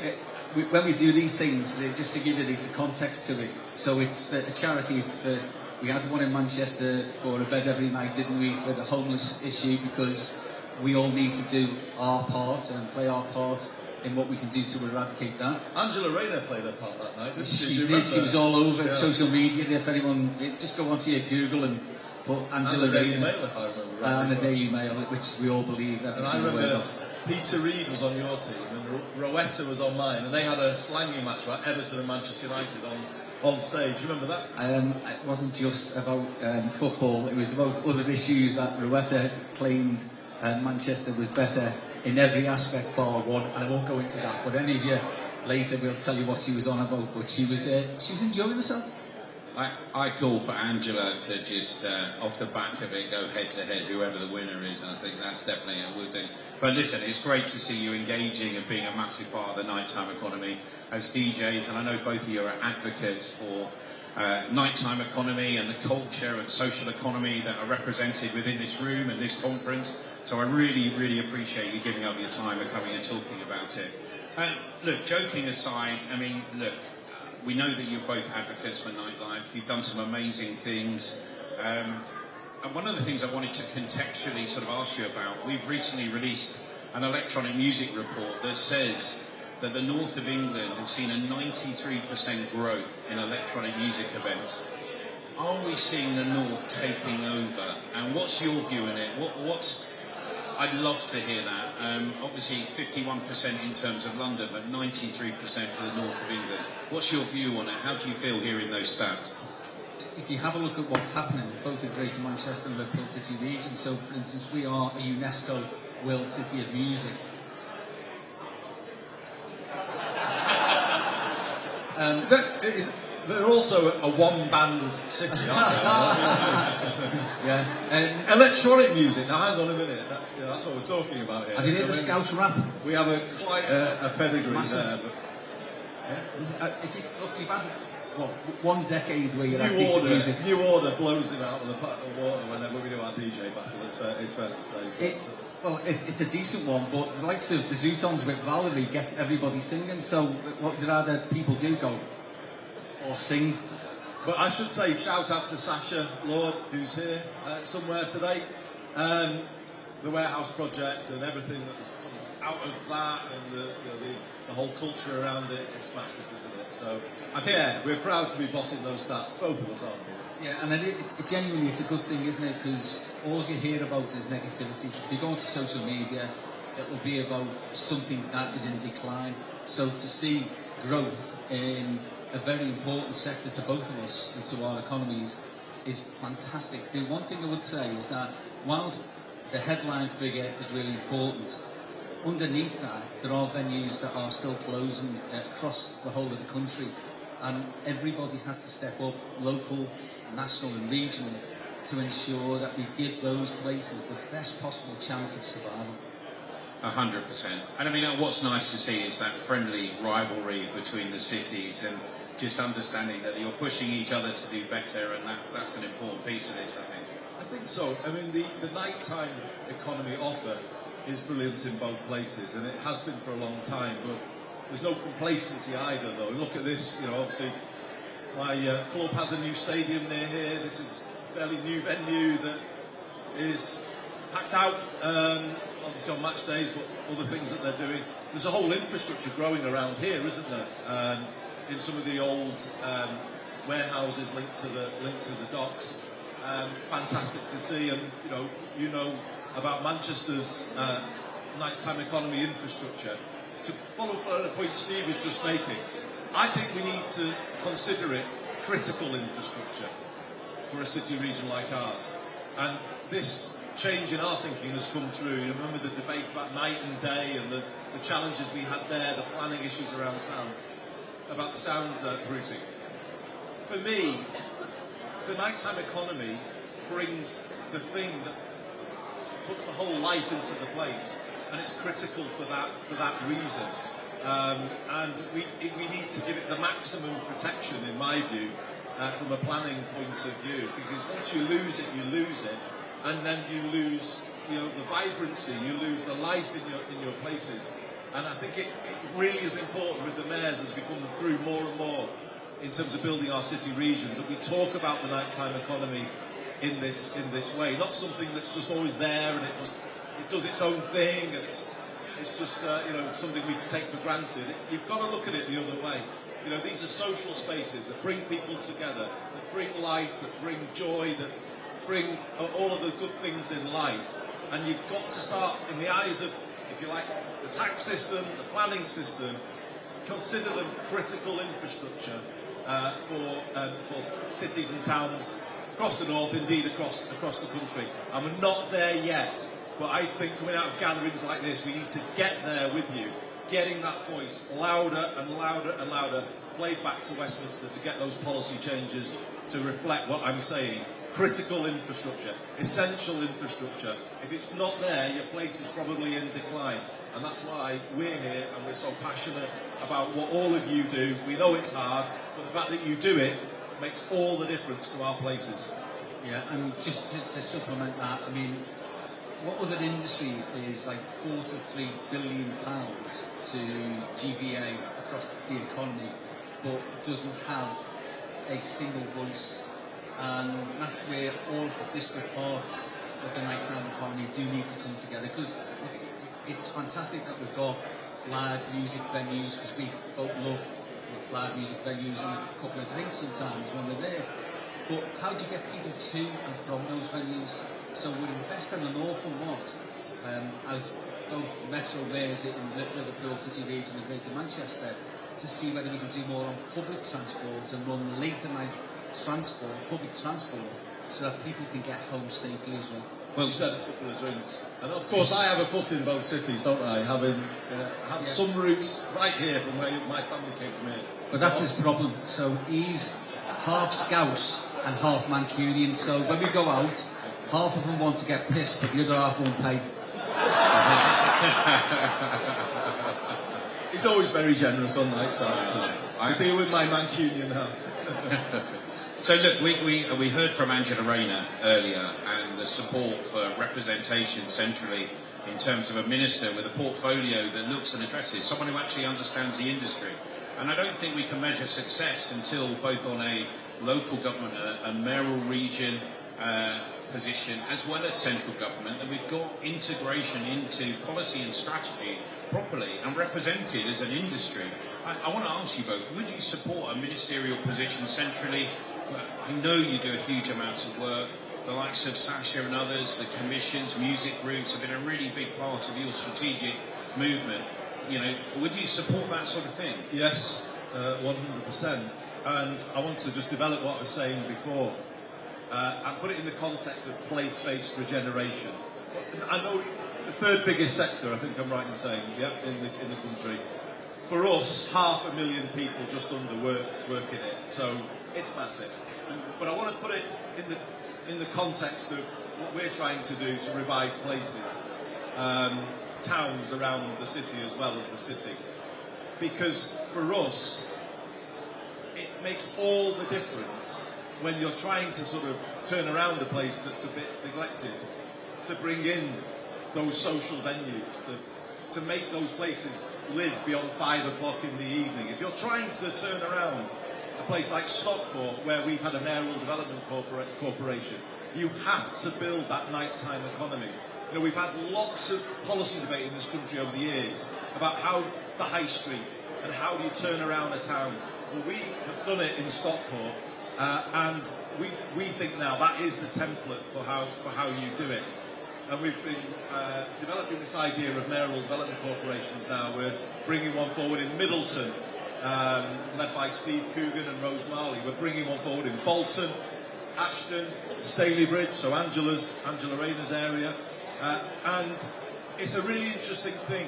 When we do these things, just to give you the context to it, so it's for a charity. We had one in Manchester for a bed every night, didn't we, for the homeless issue, because we all need to do our part and play our part in what we can do to eradicate that. Angela Rayner played her part that night, didn't she? She did. She was all over social media. If anyone, just go onto your Google and put Angela Rayner and the Daily Mail, which we all believe every single word of. Peter Reid was on your team and Rowetta was on mine, and they had a slanging match about Everton and Manchester United on stage. You remember that? It wasn't just about football, it was about other issues that Rowetta claimed Manchester was better in every aspect bar one, and I won't go into that, but any of you later will tell you what she was on about, but she was enjoying herself. I call for Angela to just, off the back of it, go head-to-head, whoever the winner is, and I think that's definitely a good thing. But listen, it's great to see you engaging and being a massive part of the nighttime economy as DJs, and I know both of you are advocates for nighttime economy and the culture and social economy that are represented within this room and this conference, so I really, really appreciate you giving up your time and coming and talking about it. Look, joking aside, I mean, look, we know that you're both advocates for nightlife. You've done some amazing things. And one of the things I wanted to contextually sort of ask you about, we've recently released an electronic music report that says that the north of England has seen a 93% growth in electronic music events. Are we seeing the north taking over? And what's your view in it? I'd love to hear that. Obviously 51% in terms of London, but 93% for the north of England. What's your view on it? How do you feel hearing those stats? If you have a look at what's happening, both in Greater Manchester and Liverpool City region, so for instance, we are a UNESCO World City of Music. They're also a one-band city, aren't they? Yeah. Electronic music. Now, hang on a minute. That's what we're talking about here. Have you heard the Scouse rap? We have quite a pedigree there. But if you look, you've had one decade where you have decent music. New Order blows him out of the water whenever we do our DJ battle. It's fair to say. It's a decent one, but the likes of the Zootons with Valerie gets everybody singing. So what did other people do? Go or sing? But I should say, shout out to Sasha Lord, who's here somewhere today. The Warehouse Project and everything that's come out of that, and the whole culture around it, it's massive, isn't it? So, we're proud to be bossing those stats, both of us, aren't we? Yeah, and genuinely it's a good thing, isn't it? Because all you hear about is negativity. If you go onto social media, it'll be about something that is in decline. So to see growth in a very important sector to both of us and to our economies is fantastic. The one thing I would say is that whilst the headline figure is really important, underneath that, there are venues that are still closing across the whole of the country, and everybody has to step up, local, national and regional, to ensure that we give those places the best possible chance of survival. 100%. And I mean, what's nice to see is that friendly rivalry between the cities, and just understanding that you're pushing each other to do better, and that's an important piece of this, I think. I think so. I mean, the nighttime economy offer is brilliant in both places, and it has been for a long time, but there's no complacency either, though. Look at this, you know, obviously my club has a new stadium near here. This is a fairly new venue that is packed out, obviously on match days, but other things that they're doing. There's a whole infrastructure growing around here, isn't there? In some of the old warehouses linked to the docks. Fantastic to see, and you know about Manchester's nighttime economy infrastructure. To follow up on a point Steve was just making, I think we need to consider it critical infrastructure for a city region like ours. And this change in our thinking has come through. You remember the debates about night and day, and the challenges we had there, the planning issues around sound, about the sound proofing. For me, the nighttime economy brings the thing that puts the whole life into the place, and it's critical for that reason. And we need to give it the maximum protection, in my view, from a planning point of view, because once you lose it, and then you lose, the vibrancy, you lose the life in your places. And I think it really is important with the mayors, as we come through more and more in terms of building our city regions, that we talk about the nighttime economy in this way, not something that's just always there and it does its own thing, and it's just something we can take for granted. You've got to look at it the other way. These are social spaces that bring people together, that bring life, that bring joy, that bring all of the good things in life. And you've got to start, in the eyes of, if you like, the tax system, the planning system, consider them critical infrastructure for cities and towns across the north, indeed across the country. And we're not there yet, but I think coming out of gatherings like this, we need to get there with you, getting that voice louder and louder and louder, played back to Westminster to get those policy changes to reflect what I'm saying. Critical infrastructure, essential infrastructure. If it's not there, your place is probably in decline. And that's why we're here, and we're so passionate about what all of you do. We know it's hard, but the fact that you do it makes all the difference to our places. Yeah, and just to supplement that, I mean, what other industry is like £43 billion to GVA across the economy, but doesn't have a single voice? And that's where all the disparate parts of the nighttime economy do need to come together, because it's fantastic that we've got live music venues, because we both love live music venues and a couple of drinks sometimes when we're there. But how do you get people to and from those venues? So we're investing an awful lot, as both Metro mayors in Liverpool City Region and Greater Manchester, to see whether we can do more on public transport and run later night public transport, so that people can get home safely as well. Well, you said a couple of drinks, and of course I have a foot in both cities, don't I? Having some roots right here from where my family came from here. But that's his problem. So he's half Scouse and half Mancunian. So when we go out, half of them want to get pissed, but the other half won't pay. He's always very generous on nights out to deal with my Mancunian half. So look, we heard from Angela Rayner earlier, and the support for representation centrally in terms of a minister with a portfolio that looks and addresses, someone who actually understands the industry. And I don't think we can measure success until both on a local government, a mayoral region position, as well as central government, that we've got integration into policy and strategy properly and represented as an industry. I want to ask you both, would you support a ministerial position centrally? I know you do a huge amount of work. The likes of Sasha and others, the commissions, music groups have been a really big part of your strategic movement. Would you support that sort of thing? Yes, 100%. And I want to just develop what I was saying before and put it in the context of place-based regeneration. I know the third biggest sector, I think I'm right in saying, yeah, in the country. For us, 500,000 people just under work in it, so it's massive. But I want to put it in the context of what we're trying to do to revive places, towns around the city as well as the city. Because for us, it makes all the difference when you're trying to sort of turn around a place that's a bit neglected, to bring in those social venues, to make those places live beyond 5 o'clock in the evening. If you're trying to turn around a place like Stockport, where we've had a Mayoral Development Corporation, you have to build that nighttime economy. You know, we've had lots of policy debate in this country over the years about how the high street and how do you turn around a town. Well, we have done it in Stockport, and we think now that is the template for how you do it. And we've been developing this idea of Mayoral Development Corporations now. We're bringing one forward in Middleton, led by Steve Coogan and Rose Marley. We're bringing one forward in Bolton, Ashton, Stalybridge, so Angela Rayner's area. And it's a really interesting thing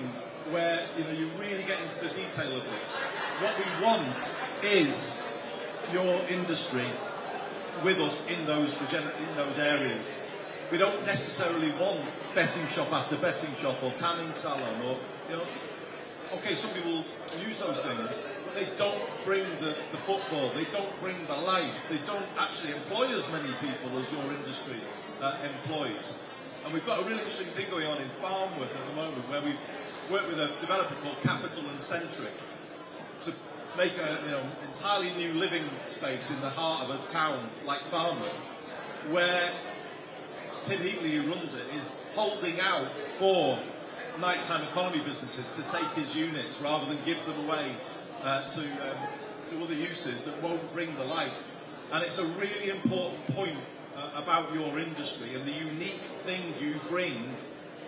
where you really get into the detail of this. What we want is your industry with us in those areas. We don't necessarily want betting shop after betting shop or tanning salon or, okay, some people use those things, but they don't bring the footfall, they don't bring the life, they don't actually employ as many people as your industry employs. And we've got a really interesting thing going on in Farnworth at the moment, where we've worked with a developer called Capital and Centric to make an entirely new living space in the heart of a town like Farnworth, where Tim Heatley, who runs it, is holding out for nighttime economy businesses to take his units rather than give them away to other uses that won't bring the life. And it's a really important point about your industry and the unique thing you bring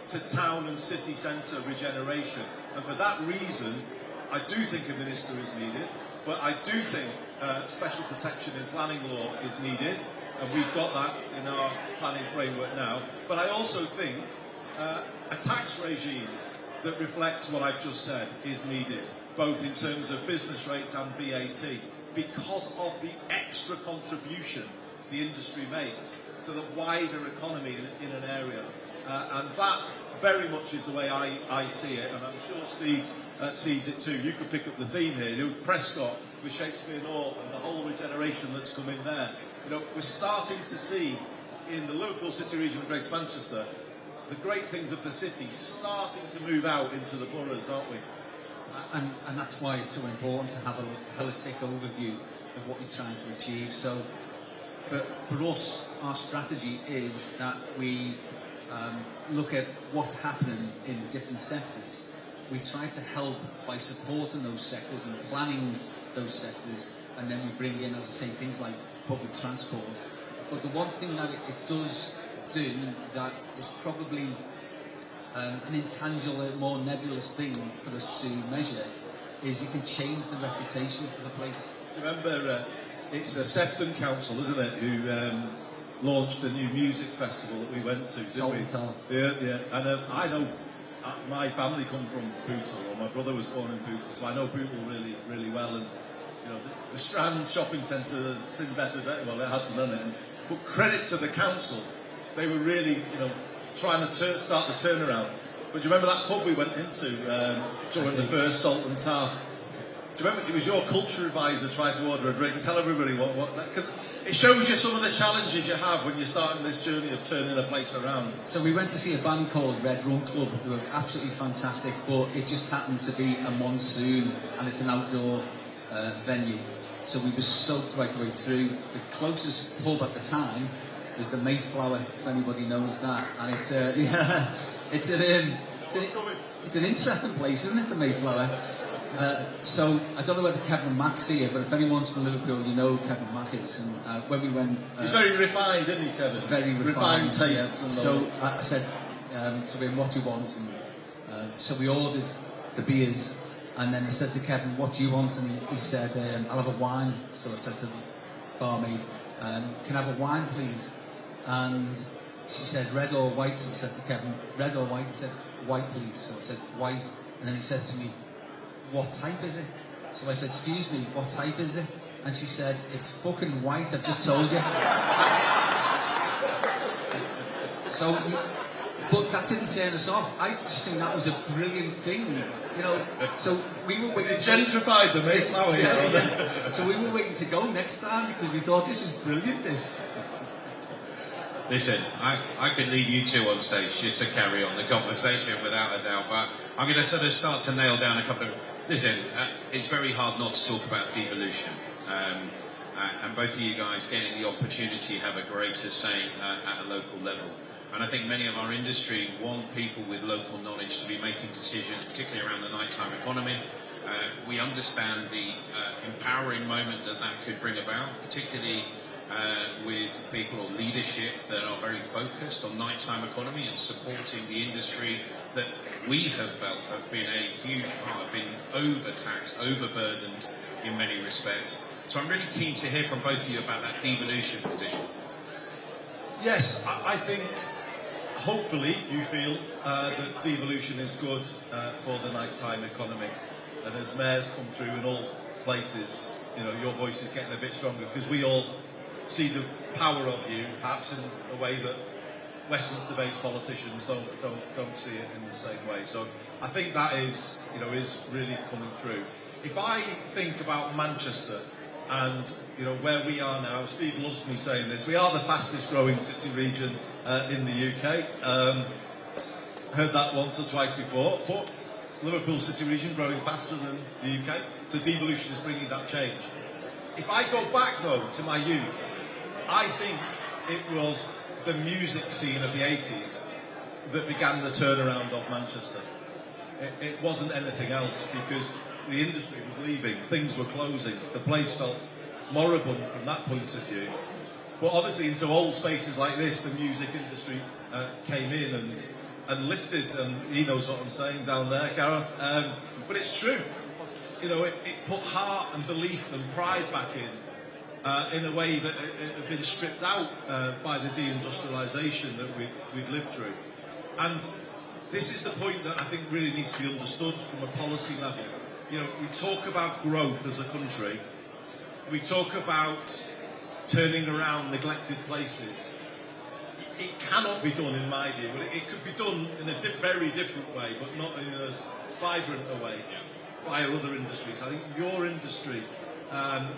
to town and city centre regeneration. And for that reason, I do think a minister is needed, but I do think special protection in planning law is needed. And we've got that in our planning framework now. But I also think a tax regime that reflects what I've just said is needed, both in terms of business rates and VAT, because of the extra contribution the industry makes to the wider economy in an area. And that very much is the way I see it, and I'm sure Steve sees it too. You could pick up the theme here. Prescott with Shakespeare North and the whole regeneration that's come in there. We're starting to see in the Liverpool city region of Greater Manchester the great things of the city starting to move out into the boroughs, aren't we? And that's why it's so important to have a holistic overview of what you're trying to achieve. So for us, our strategy is that we look at what's happening in different sectors. We try to help by supporting those sectors and planning those sectors, and then we bring in, as I say, things like public transport. But the one thing that it does do that is probably an intangible, more nebulous thing for us to measure is it can change the reputation of a place. Do you remember, it's a Sefton Council, isn't it, who launched a new music festival that we went to, didn't we? Yeah. And I know my family come from Bootle, or my brother was born in Bootle, so I know Bootle really, really well. And the Strand shopping centre has seen better days. Well, it had done it. But credit to the council, they were really, trying to start the turnaround. But do you remember that pub we went into during the first Salt and Tar? Do you remember it was your culture advisor trying to order a drink and tell everybody what because it shows you some of the challenges you have when you're starting this journey of turning a place around. So we went to see a band called Red Rum Club, who were absolutely fantastic, but it just happened to be a monsoon and it's an outdoor venue. So we were soaked right the way through. The closest pub at the time was the Mayflower, if anybody knows that, and it's an interesting place, isn't it, the Mayflower? So I don't know whether Kevin Mack's here, but if anyone's from Liverpool, you know Kevin Mack is. And when we went, he's very refined, isn't he, Kevin? Very refined tastes. Yeah. So I said to him, "What do you want?" And so we ordered the beers, and then I said to Kevin, "What do you want?" And he said, "I'll have a wine." So I said to the barmaid, "Can I have a wine, please?" And she said red or white, so I said to Kevin, red or white? He said, white please. So I said, white. And then he says to me, what type is it? So I said, excuse me, what type is it? And she said, it's fucking white, I've just told you. So, but that didn't turn us off. I just think that was a brilliant thing, you know. So we were waiting. It's gentrified the Mayflower. Yeah. So we were waiting to go next time because we thought this is brilliant. This. Listen, I could leave you two on stage just to carry on the conversation without a doubt, but I'm going to sort of start to nail down a couple of... Listen, it's very hard not to talk about devolution. And both of you guys getting the opportunity to have a greater say at a local level. And I think many of our industry want people with local knowledge to be making decisions, particularly around the nighttime economy. We understand the empowering moment that could bring about, particularly with people or leadership that are very focused on nighttime economy and supporting the industry that we have felt have been a huge part, have been overtaxed, overburdened in many respects. So I'm really keen to hear from both of you about that devolution position. Yes, I think hopefully you feel that devolution is good for the nighttime economy. And as mayors come through in all places, you know, your voice is getting a bit stronger because we all see the power of you, perhaps in a way that Westminster-based politicians don't see it in the same way. So I think that is, you know, is really coming through. If I think about Manchester and, you know, where we are now, Steve loves me saying this, we are the fastest growing city region in the UK. Heard that once or twice before, but Liverpool city region growing faster than the UK. So devolution is bringing that change. If I go back though to my youth, I think it was the music scene of the 80s that began the turnaround of Manchester. It wasn't anything else because the industry was leaving, things were closing, the place felt moribund from that point of view. But obviously into old spaces like this, the music industry came in and lifted, and he knows what I'm saying down there, Gareth. But it's true. You know, it put heart and belief and pride back in a way that it had been stripped out by the deindustrialisation that we'd lived through. And this is the point that I think really needs to be understood from a policy level. You know, we talk about growth as a country, we talk about turning around neglected places. It cannot be done, in my view, but it could be done in a very different way, but not in as vibrant a way by other industries. I think your industry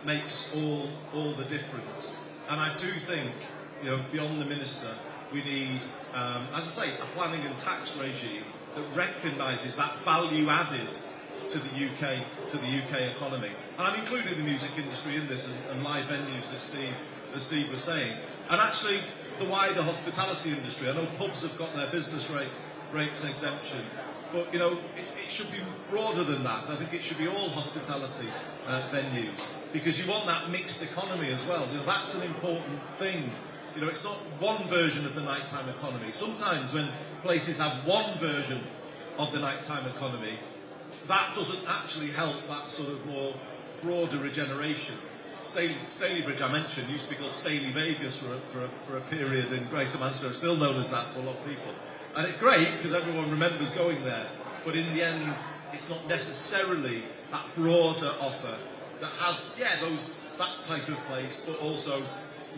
makes all the difference. And I do think, you know, beyond the minister, we need, as I say, a planning and tax regime that recognises that value added to the UK economy. And I'm including the music industry in this and live venues, as Steve was saying. And actually, the wider hospitality industry. I know pubs have got their business rates exemption, but you know it should be broader than that. I think it should be all hospitality venues because you want that mixed economy as well. You know, that's an important thing. You know, it's not one version of the nighttime economy. Sometimes when places have one version of the nighttime economy, that doesn't actually help that sort of more broader regeneration. Stalybridge, I mentioned, used to be called Staley Vegas for a period in Greater Manchester. It's still known as that to a lot of people. And it's great because everyone remembers going there. But in the end, it's not necessarily that broader offer that has, that type of place, but also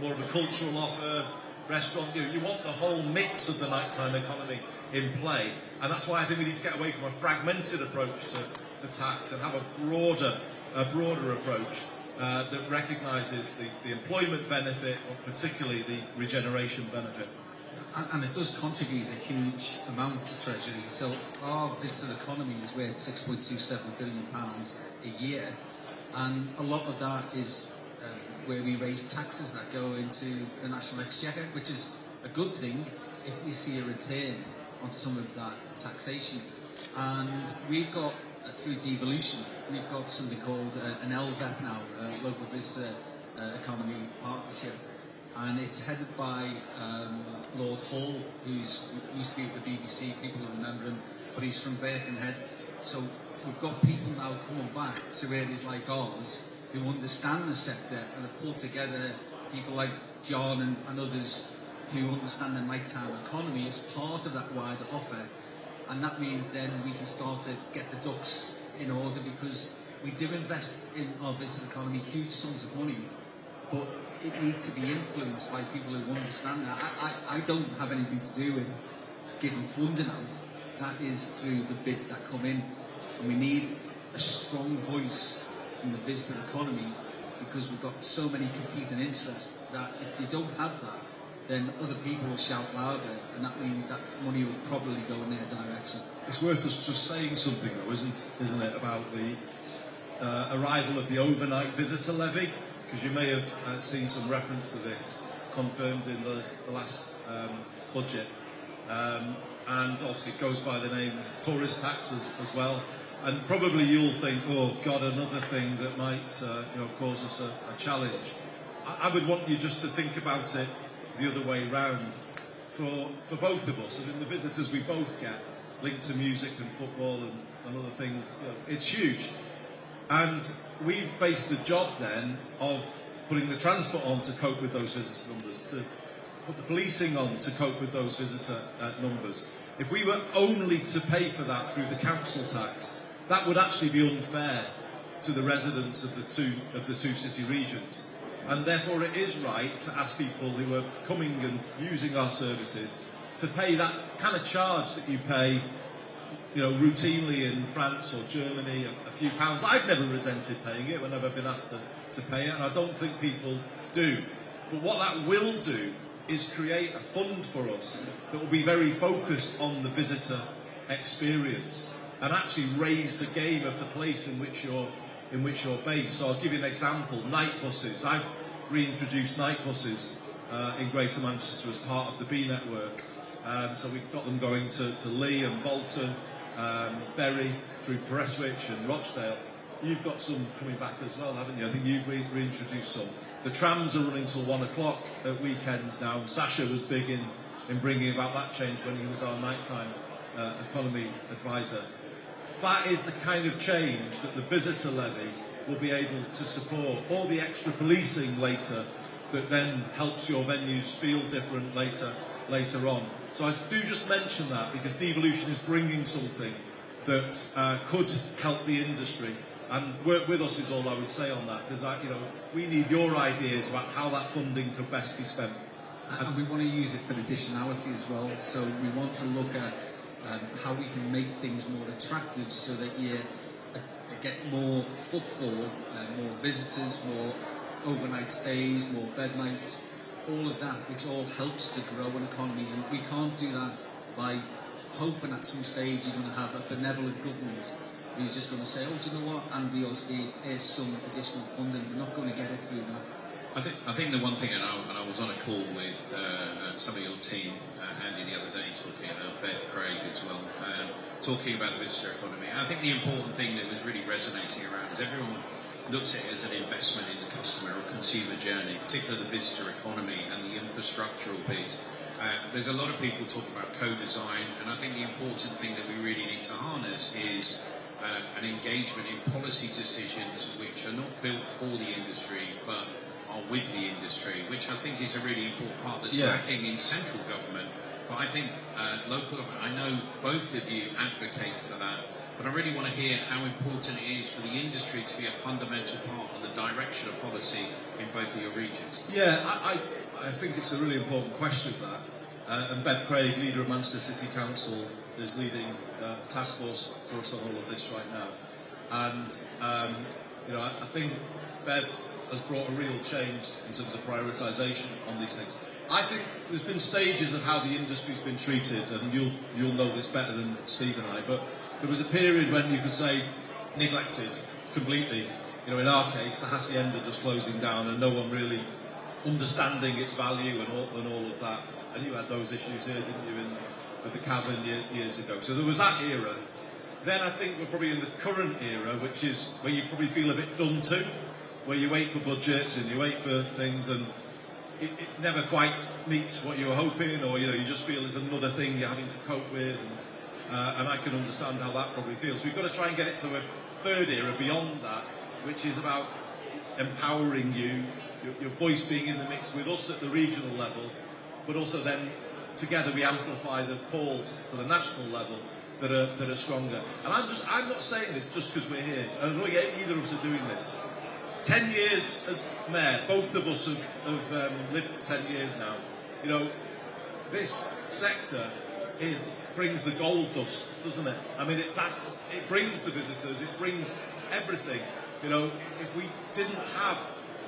more of a cultural offer, restaurant. You want the whole mix of the nighttime economy in play. And that's why I think we need to get away from a fragmented approach to tax and have a broader approach. That recognises the employment benefit, or particularly the regeneration benefit. And it does contribute a huge amount to Treasury. So our visitor economy is worth £6.27 billion a year, and a lot of that is where we raise taxes that go into the national exchequer, which is a good thing if we see a return on some of that taxation. And we've got, through devolution, we've got something called an LVEP now, Local Visitor Economy Partnership, and it's headed by Lord Hall, who used to be with the BBC, people will remember him, but he's from Birkenhead. So we've got people now coming back to areas like ours who understand the sector and have pulled together people like John and others who understand the nighttime economy as part of that wider offer, and that means then we can start to get the ducks in order, because we do invest in our visitor economy huge sums of money, but it needs to be influenced by people who understand that. I don't have anything to do with giving funding out. That is through the bids that come in, and we need a strong voice from the visitor economy, because we've got so many competing interests that if you don't have that, then other people will shout louder, and that means that money will probably go in their direction. It's worth us just saying something, though, isn't it, about the arrival of the overnight visitor levy, because you may have seen some reference to this confirmed in the last budget, and obviously it goes by the name tourist tax as well, and probably you'll think, oh God, another thing that might cause us a challenge. I would want you just to think about it the other way round. For both of us, and in the visitors we both get linked to music and football and other things, it's huge. And we've faced the job then of putting the transport on to cope with those visitor numbers, to put the policing on to cope with those visitor numbers. If we were only to pay for that through the council tax, that would actually be unfair to the residents of the two city regions. And therefore it is right to ask people who are coming and using our services to pay that kind of charge that you pay, routinely in France or Germany, a few pounds. I've never resented paying it whenever I've been asked to pay it, and I don't think people do. But what that will do is create a fund for us that will be very focused on the visitor experience and actually raise the game of the place in which you're based. So I'll give you an example. Night buses. I've reintroduced night buses in Greater Manchester as part of the B network. So we've got them going to Lee and Bolton, Bury, through Prestwich and Rochdale. You've got some coming back as well, haven't you? I think you've reintroduced some. The trams are running till 1 o'clock at weekends now. Sasha was big in bringing about that change when he was our nighttime economy advisor. That is the kind of change that the visitor levy will be able to support, or the extra policing later that then helps your venues feel different later on. So I do just mention that because devolution is bringing something that could help the industry, and work with us is all I would say on that, because we need your ideas about how that funding could best be spent. And we want to use it for additionality as well, so we want to look at how we can make things more attractive so that you get more footfall, more visitors, more overnight stays, more bed nights, all of that, which all helps to grow an economy. And we can't do that by hoping at some stage you're going to have a benevolent government who's just going to say, oh, do you know what, Andy or Steve, here's some additional funding. You're not going to get it through that. I think the one thing, and I was on a call with some of your team, Andy, the other day, talking about Bev Craig as well, talking about the visitor economy. And I think the important thing that was really resonating around is everyone looks at it as an investment in the customer or consumer journey, particularly the visitor economy and the infrastructural piece. There's a lot of people talking about co-design, and I think the important thing that we really need to harness is an engagement in policy decisions which are not built for the industry but are with the industry, which I think is a really important part that's lacking in central government. But I think local government, I know both of you advocate for that, but I really want to hear how important it is for the industry to be a fundamental part of the direction of policy in both of your regions. Yeah, I think it's a really important question, that. And Bev Craig, leader of Manchester City Council, is leading a task force for us on all of this right now. And, I think Bev has brought a real change in terms of prioritisation on these things. I think there's been stages of how the industry's been treated, and you'll know this better than Steve and I, but there was a period when you could say neglected completely. In our case, the Hacienda just closing down and no one really understanding its value and all of that. And you had those issues here, didn't you, with the cavern years ago. So there was that era. Then I think we're probably in the current era, which is where you probably feel a bit done to, where you wait for budgets and you wait for things and it never quite meets what you were hoping, or you just feel there's another thing you're having to cope with, and I can understand how that probably feels. We've got to try and get it to a third era beyond that, which is about empowering you, your voice being in the mix with us at the regional level, but also then together we amplify the calls to the national level that are stronger. And I'm not saying this just because we're here. I don't think either of us are doing this. 10 years as mayor, both of us have lived 10 years now. You know, this sector brings the gold dust, doesn't it? I mean, it brings the visitors, it brings everything. You know, if we didn't have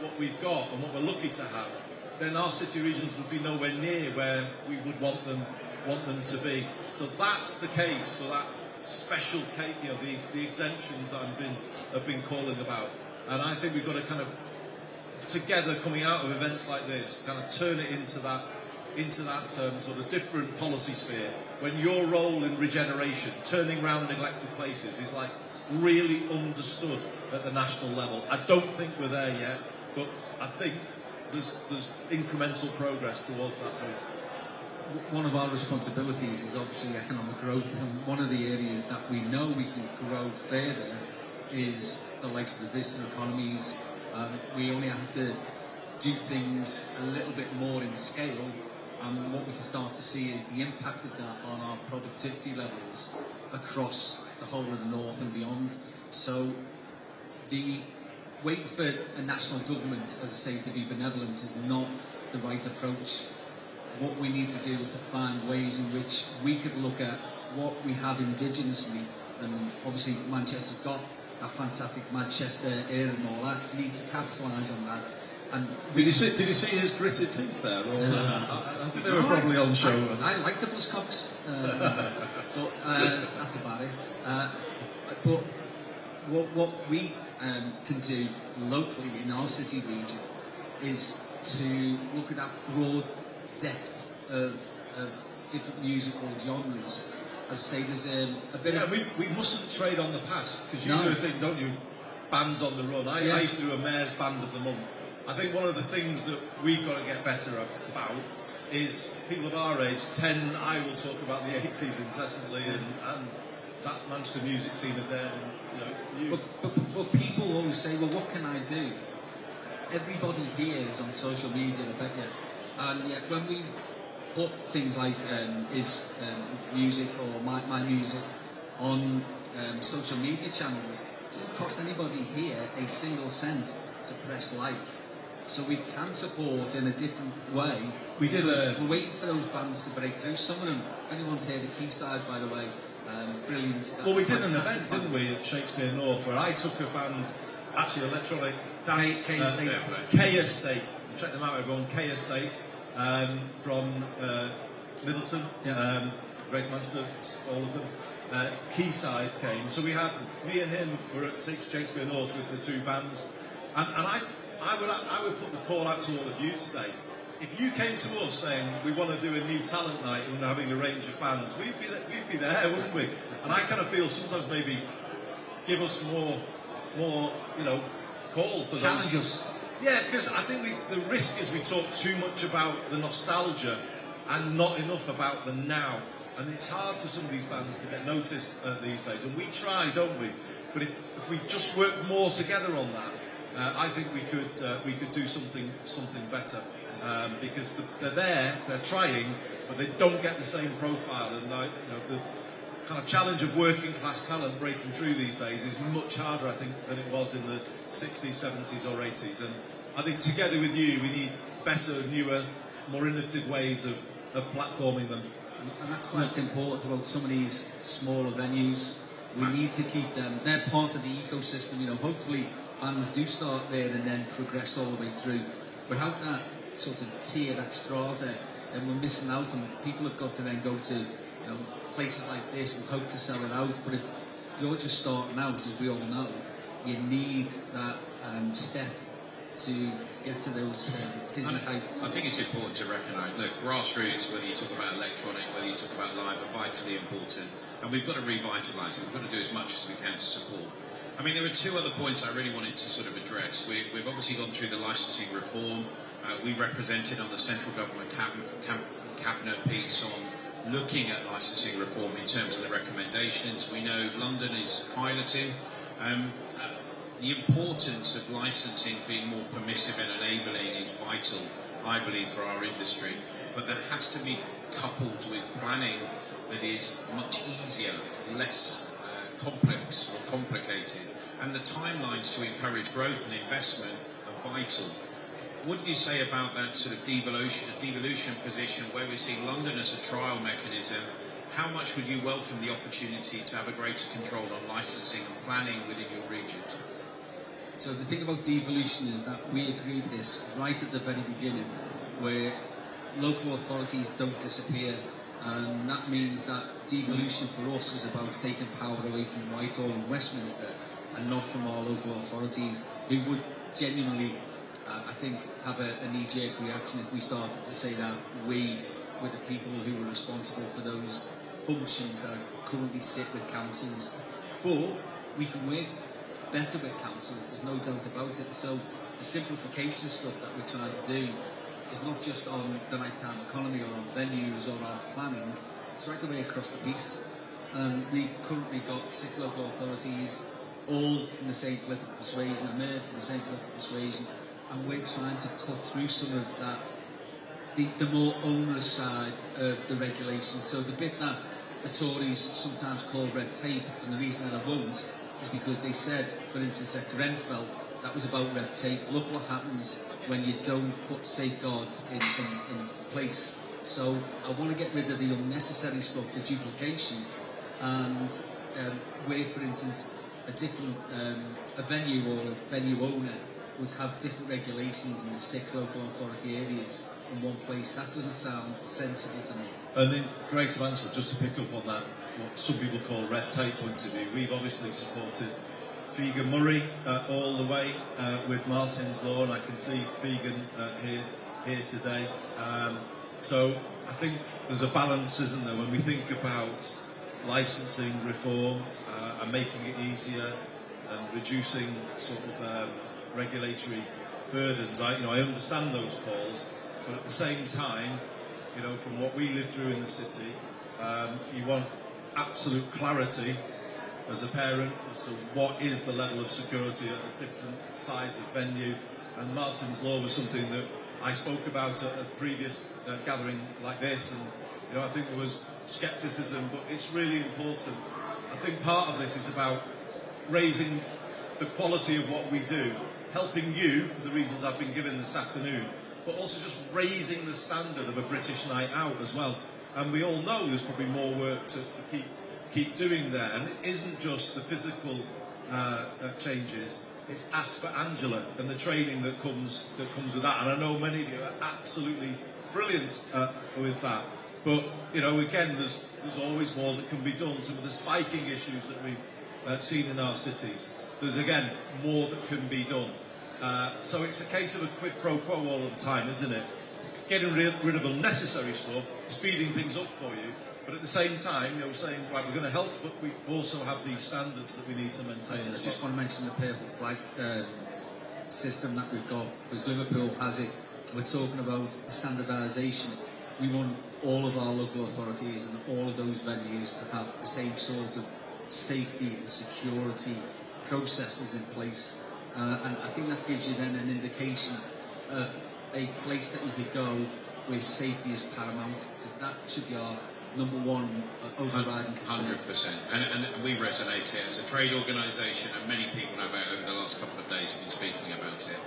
what we've got and what we're lucky to have, then our city regions would be nowhere near where we would want them to be. So that's the case for that special case, you know, the exemptions that I've been calling about. And I think we've got to kind of together, coming out of events like this, kind of turn it into that sort of different policy sphere. When your role in regeneration, turning around neglected places, is like really understood at the national level. I don't think we're there yet, but I think there's incremental progress towards that point. One of our responsibilities is obviously economic growth, and one of the areas that we know we can grow further is the likes of the visitor economies. We only have to do things a little bit more in scale, and what we can start to see is the impact of that on our productivity levels across the whole of the north and beyond. So the wait for a national government, as I say, to be benevolent is not the right approach. What we need to do is to find ways in which we could look at what we have indigenously, and obviously Manchester's got that fantastic Manchester air and all that. We need to capitalise on that. And did you see his gritted teeth there? Or, I think they were probably on show. I like the Buzzcocks, but that's about it. But what we can do locally in our city region is to look at that broad depth of different musical genres. As I say, there's a bit of... we mustn't trade on the past, because you do a thing, don't you? Bands on the run. I used to do a Mayor's Band of the Month. I think one of the things that we've got to get better about is people of our age I will talk about the 80s incessantly, and that Manchester music scene of there. And, you know, but people always say, well, what can I do? Everybody here is on social media, I bet you. And yet when we put things like music or my music on social media channels, it doesn't cost anybody here a single cent to press like. So we can support in a different way. We're waiting for those bands to break through. Some of them, if anyone's heard the Quayside, by the way, brilliant. Well, we did an event, didn't we, at Shakespeare North, where I took a band, actually electronic dance, K Estate. Check them out, everyone. K Estate from Middleton, Grace Manchester, all of them. Quayside came, so we had me and him were at Shakespeare North with the two bands, and I would put the call out to all of you today. If you came to us saying we want to do a new talent night and we're having a range of bands, we'd be there, wouldn't we? And I kind of feel sometimes maybe give us more, call for challenge those. Us. Yeah, because I think the risk is we talk too much about the nostalgia and not enough about the now. And it's hard for some of these bands to get noticed these days. And we try, don't we? But if we just work more together on that, I think we could do something better. Because they're trying, but they don't get the same profile. And the kind of challenge of working class talent breaking through these days is much harder, I think, than it was in the 60s, 70s or 80s. And I think together with you, we need better, newer, more innovative ways of platforming them. And that's why it's important about some of these smaller venues. We need to keep them. They're part of the ecosystem. Hopefully bands do start there and then progress all the way through. Without that sort of tier, that strata, and we're missing out, and people have got to then go to places like this and hope to sell it out. But if you're just starting out, as we all know, you need that step to get to those dizzy heights. I think it's important to recognise, look, grassroots, whether you talk about electronic, whether you talk about live, are vitally important, and we've got to revitalise it. We've got to do as much as we can to support. I mean, there are two other points I really wanted to sort of address. We've obviously gone through the licensing reform. We represented on the central government cabinet piece on looking at licensing reform in terms of the recommendations. We know London is piloting. The importance of licensing being more permissive and enabling is vital. I believe, for our industry. But that has to be coupled with planning that is much easier, less complex or complicated. And the timelines to encourage growth and investment are vital. What do you say about that sort of devolution position where we see London as a trial mechanism? How much would you welcome the opportunity to have a greater control on licensing and planning within your regions? So the thing about devolution is that we agreed this right at the very beginning, where local authorities don't disappear, and that means that devolution for us is about taking power away from Whitehall and Westminster and not from our local authorities, who would genuinely, I think, have a knee-jerk reaction if we started to say that we were the people who were responsible for those functions that currently sit with councils. But we can work better with councils, there's no doubt about it. So the simplification stuff that we're trying to do is not just on the nighttime economy or on venues or on planning, it's right the way across the piece. We've currently got 6 local authorities, all from the same political persuasion, a mayor from the same political persuasion, and we're trying to cut through some of that, the more onerous side of the regulation. So the bit that the Tories sometimes call red tape, and the reason that I won't is because they said, for instance, at Grenfell, that was about red tape. Look what happens when you don't put safeguards in place. So I want to get rid of the unnecessary stuff, the duplication, and where, for instance, a different a venue or a venue owner would have different regulations in the 6 local authority areas in one place. That doesn't sound sensible to me. And in Greater Manchester, just to pick up on that, what some people call red tape point of view, we've obviously supported Fegan Murray all the way with Martin's Law, and I can see Fegan here today. So I think there's a balance, isn't there, when we think about licensing reform and making it easier and reducing sort of regulatory burdens. I understand those calls, but at the same time, from what we live through in the city, you want absolute clarity as a parent as to what is the level of security at a different size of venue. And Martin's Law was something that I spoke about at a previous gathering like this, and I think there was scepticism, but it's really important. I think part of this is about raising the quality of what we do, helping you for the reasons I've been given this afternoon, but also just raising the standard of a British night out as well. And we all know there's probably more work to keep doing there. And it isn't just the physical changes, it's Ask for Angela and the training that comes with that. And I know many of you are absolutely brilliant with that. But, again, there's always more that can be done. Some of the spiking issues that we've seen in our cities, there's, again, more that can be done. So it's a case of a quid pro quo all of the time, isn't it? Getting rid of unnecessary stuff, speeding things up for you, but at the same time, saying, right, we're going to help, but we also have these standards that we need to maintain. I just want to mention the purple flag system that we've got, because Liverpool has it. We're talking about standardisation. We want all of our local authorities and all of those venues to have the same sort of safety and security processes in place. And I think that gives you then an indication of a place that you could go where safety is paramount, because that should be our number one overriding concern. 100%. And we resonate here as a trade organisation, and many people know about it over the last couple of days have been speaking about it.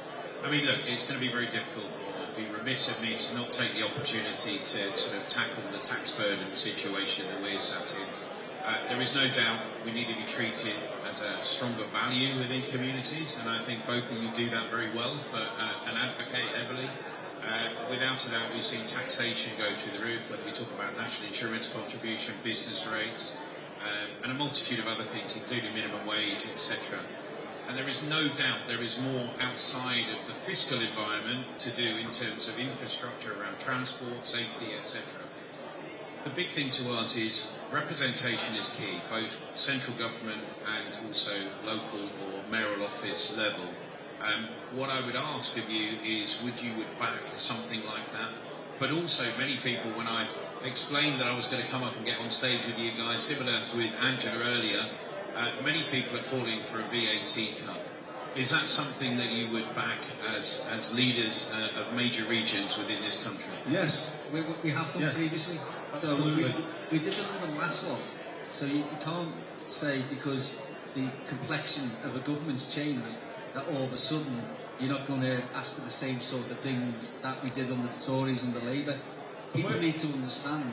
I mean, look, it's going to be very difficult. It would be remiss of me to not take the opportunity to sort of tackle the tax burden situation that we're sat in. There is no doubt we need to be treated as a stronger value within communities, and I think both of you do that very well and advocate heavily. Without a doubt, we've seen taxation go through the roof, whether we talk about national insurance contribution, business rates, and a multitude of other things, including minimum wage, etc. And there is no doubt there is more outside of the fiscal environment to do in terms of infrastructure around transport, safety, etc. The big thing to us is representation is key, both central government and also local or mayoral office level. What I would ask of you is, would you back something like that? But also, many people, when I explained that I was going to come up and get on stage with you guys, similar to with Angela earlier, many people are calling for a VAT cut. Is that something that you would back as leaders of major regions within this country? Yes. We have done previously. Absolutely. So we did it on the last lot. So you can't say because the complexion of a government's changed that all of a sudden you're not going to ask for the same sort of things that we did under the Tories and the Labour. People need to understand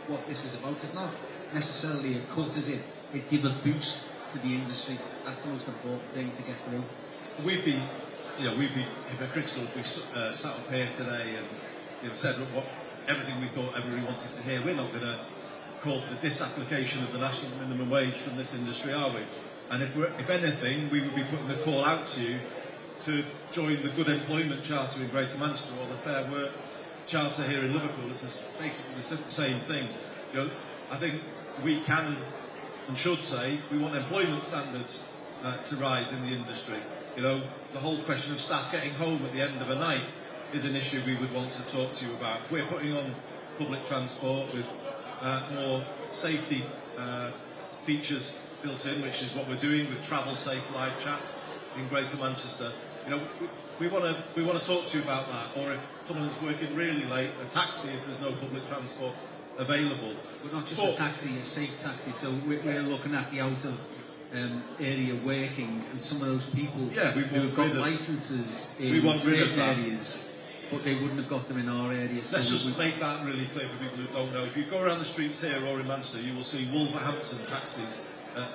what this is about. It's not necessarily a cut, is it? It give a boost to the industry. That's the most important thing to get growth. We'd be hypocritical if we sat up here today and said everything we thought everybody wanted to hear. We're not going to call for the disapplication of the national minimum wage from this industry, are we? And if anything, we would be putting a call out to you to join the Good Employment Charter in Greater Manchester or the Fair Work Charter here in Liverpool. It's basically the same thing. I think we can and should say we want employment standards to rise in the industry. The whole question of staff getting home at the end of a night is an issue we would want to talk to you about. If we're putting on public transport with more safety features built in, which is what we're doing with Travel Safe live chat in Greater Manchester, we want to talk to you about that. Or if someone's working really late, a taxi if there's no public transport available. But not just a taxi, a safe taxi. So we're looking at the out of area working, and some of those people who've got licences in certain areas, but they wouldn't have got them in our area. Let's just make that really clear for people who don't know. If you go around the streets here or in Manchester, you will see Wolverhampton taxis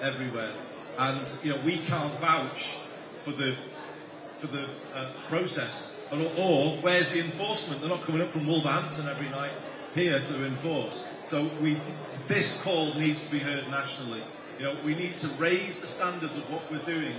everywhere, and we can't vouch for the process. Or where's the enforcement? They're not coming up from Wolverhampton every night here to enforce. So this call needs to be heard nationally. We need to raise the standards of what we're doing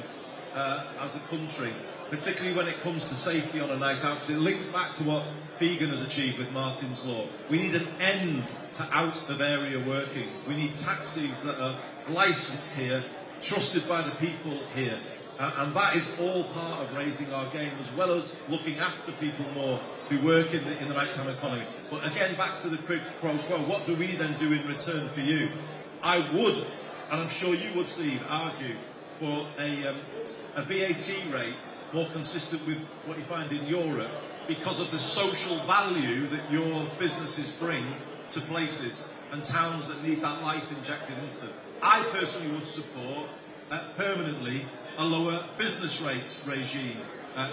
as a country, particularly when it comes to safety on a night out, because it links back to what Fegan has achieved with Martin's Law. We need an end to out-of-area working. We need taxis that are licensed here, trusted by the people here. And that is all part of raising our game, as well as looking after people more who work in the nighttime economy. But again, back to the quid pro quo, what do we then do in return for you? I would, and I'm sure you would, Steve, argue for a VAT rate more consistent with what you find in Europe, because of the social value that your businesses bring to places and towns that need that life injected into them. I personally would support permanently a lower business rates regime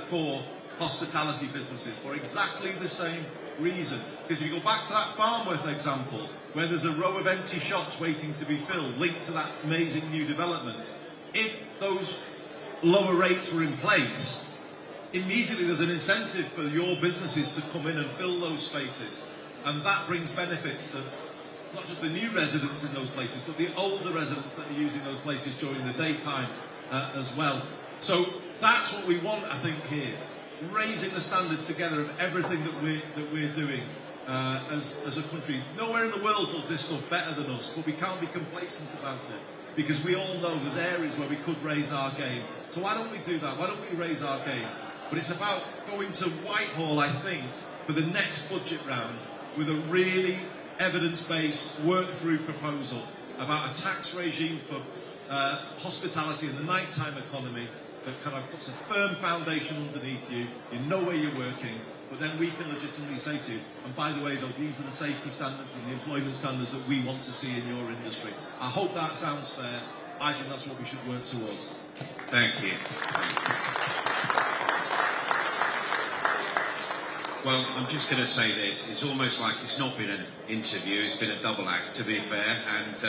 for hospitality businesses for exactly the same reason. Because if you go back to that Farnworth example, where there's a row of empty shops waiting to be filled, linked to that amazing new development, if those lower rates were in place, immediately there's an incentive for your businesses to come in and fill those spaces. And that brings benefits to not just the new residents in those places, but the older residents that are using those places during the daytime as well. So that's what we want, I think, here. Raising the standard together of everything that we're doing as a country. Nowhere in the world does this stuff better than us, but we can't be complacent about it, because we all know there's areas where we could raise our game. So why don't we do that? Why don't we raise our game? But it's about going to Whitehall, I think, for the next budget round with a really evidence-based, work-through proposal about a tax regime for hospitality and the nighttime economy that kind of puts a firm foundation underneath you. You know where you're working, but then we can legitimately say to you, and by the way, though, these are the safety standards and the employment standards that we want to see in your industry. I hope that sounds fair. I think that's what we should work towards. Thank you. Well, I'm just going to say this. It's almost like it's not been an interview, it's been a double act, to be fair. And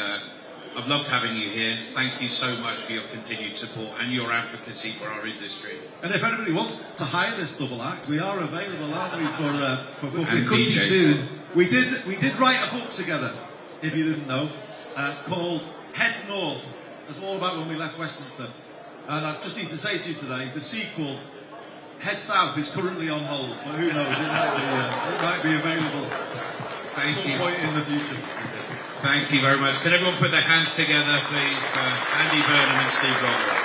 I've loved having you here. Thank you so much for your continued support and your advocacy for our industry. And if anybody wants to hire this double act, we are available, aren't we, for book? And It could be DJs. soon. We did write a book together, if you didn't know, called Head North. It's all about when we left Westminster. And I just need to say to you today, the sequel, Head South, is currently on hold, but who knows, it might be available at some point in the future. Thank you very much. Can everyone put their hands together, please, for Andy Burnham and Steve Rotherham?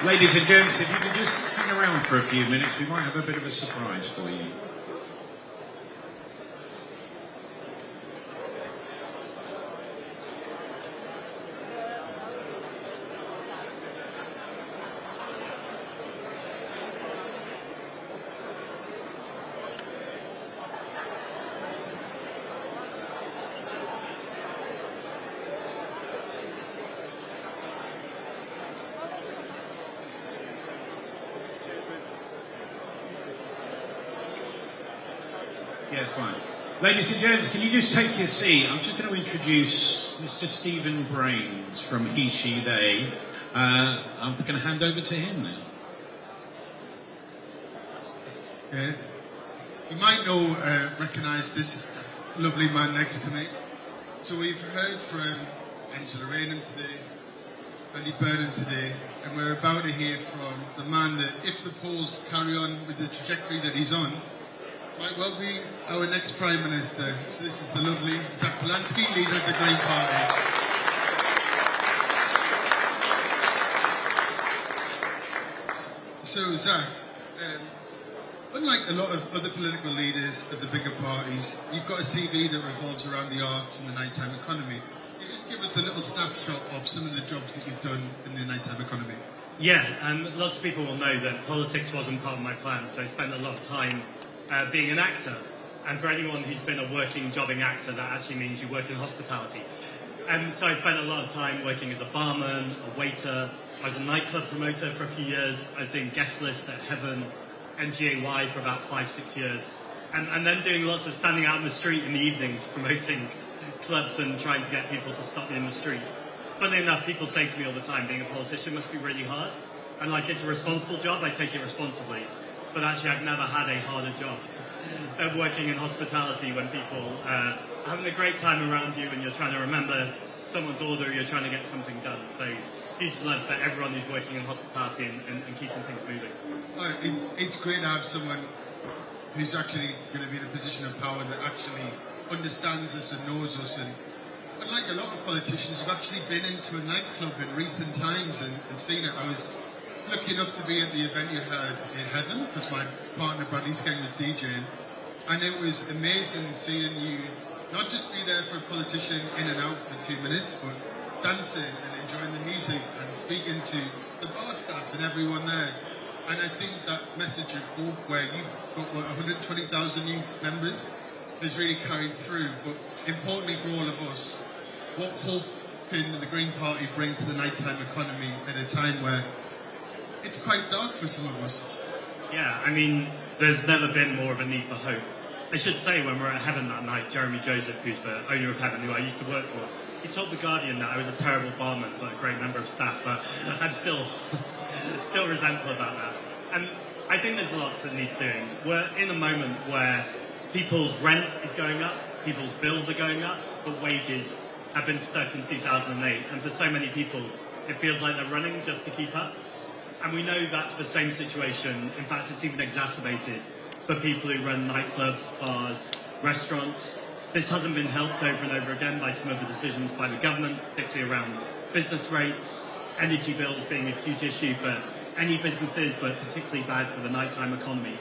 Ladies and gents, if you can just hang around for a few minutes, we might have a bit of a surprise for you. Yeah, fine. Ladies and gents, can you just take your seat? I'm just going to introduce Mr. Stephen Brains from He, She, They. I'm going to hand over to him now. Yeah. You might recognise this lovely man next to me. So we've heard from Angela Rayner today, Andy Burnham today, and we're about to hear from the man that, if the polls carry on with the trajectory that he's on, might well be our next Prime Minister. So this is the lovely Zach Polanski, leader of the Green Party. So Zach, unlike a lot of other political leaders of the bigger parties, you've got a CV that revolves around the arts and the nighttime economy. Can you just give us a little snapshot of some of the jobs that you've done in the nighttime economy? Yeah, lots of people will know that politics wasn't part of my plan, so I spent a lot of time being an actor. And for anyone who's been a working, jobbing actor, that actually means you work in hospitality. And so I spent a lot of time working as a barman, a waiter. I was a nightclub promoter for a few years. I was doing guest lists at Heaven and GAY for about 5-6 years. And then doing lots of standing out in the street in the evenings, promoting clubs and trying to get people to stop me in the street. Funnily enough, people say to me all the time, being a politician must be really hard. And like, it's a responsible job, I take it responsibly. But actually, I've never had a harder job than working in hospitality, when people are having a great time around you and you're trying to remember someone's order, you're trying to get something done. So huge love to everyone who's working in hospitality and keeping things moving. It's great to have someone who's actually going to be in a position of power that actually understands us and knows us. And unlike a lot of politicians who've actually been into a nightclub in recent times and seen it, I was lucky enough to be at the event you had in Heaven, because my partner Bradley Skeng was DJing, and it was amazing seeing you not just be there for a politician in and out for 2 minutes, but dancing and enjoying the music and speaking to the bar staff and everyone there. And I think that message of hope, where you've got 120,000 new members, has really carried through. But importantly for all of us, what hope can the Green Party bring to the nighttime economy at a time where it's quite dark for some of us? Yeah, I mean, there's never been more of a need for hope. I should say, when we were at Heaven that night, Jeremy Joseph, who's the owner of Heaven, who I used to work for, he told The Guardian that I was a terrible barman, but a great member of staff, but I'm still resentful about that. And I think there's lots that need doing. We're in a moment where people's rent is going up, people's bills are going up, but wages have been stuck in 2008. And for so many people, it feels like they're running just to keep up. And we know that's the same situation. In fact, it's even exacerbated for people who run nightclubs, bars, restaurants. This hasn't been helped over and over again by some of the decisions by the government, particularly around business rates, energy bills being a huge issue for any businesses, but particularly bad for the nighttime economy.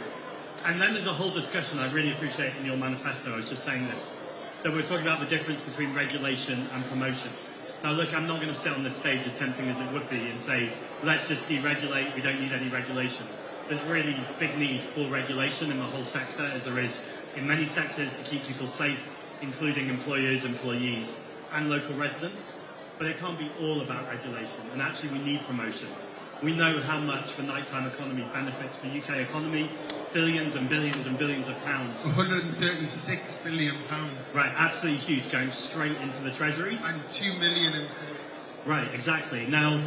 And then there's a whole discussion I really appreciate in your manifesto. I was just saying this, that we're talking about the difference between regulation and promotion. Now look, I'm not going to sit on this stage, as tempting as it would be, and say, let's just deregulate, we don't need any regulation. There's really big need for regulation in the whole sector, as there is in many sectors, to keep people safe, including employers, employees, and local residents. But it can't be all about regulation, and actually we need promotion. We know how much the nighttime economy benefits the UK economy, billions and billions and billions of pounds. 136 billion pounds. Right, absolutely huge, going straight into the Treasury. And 2 million employees. Right, exactly. Now,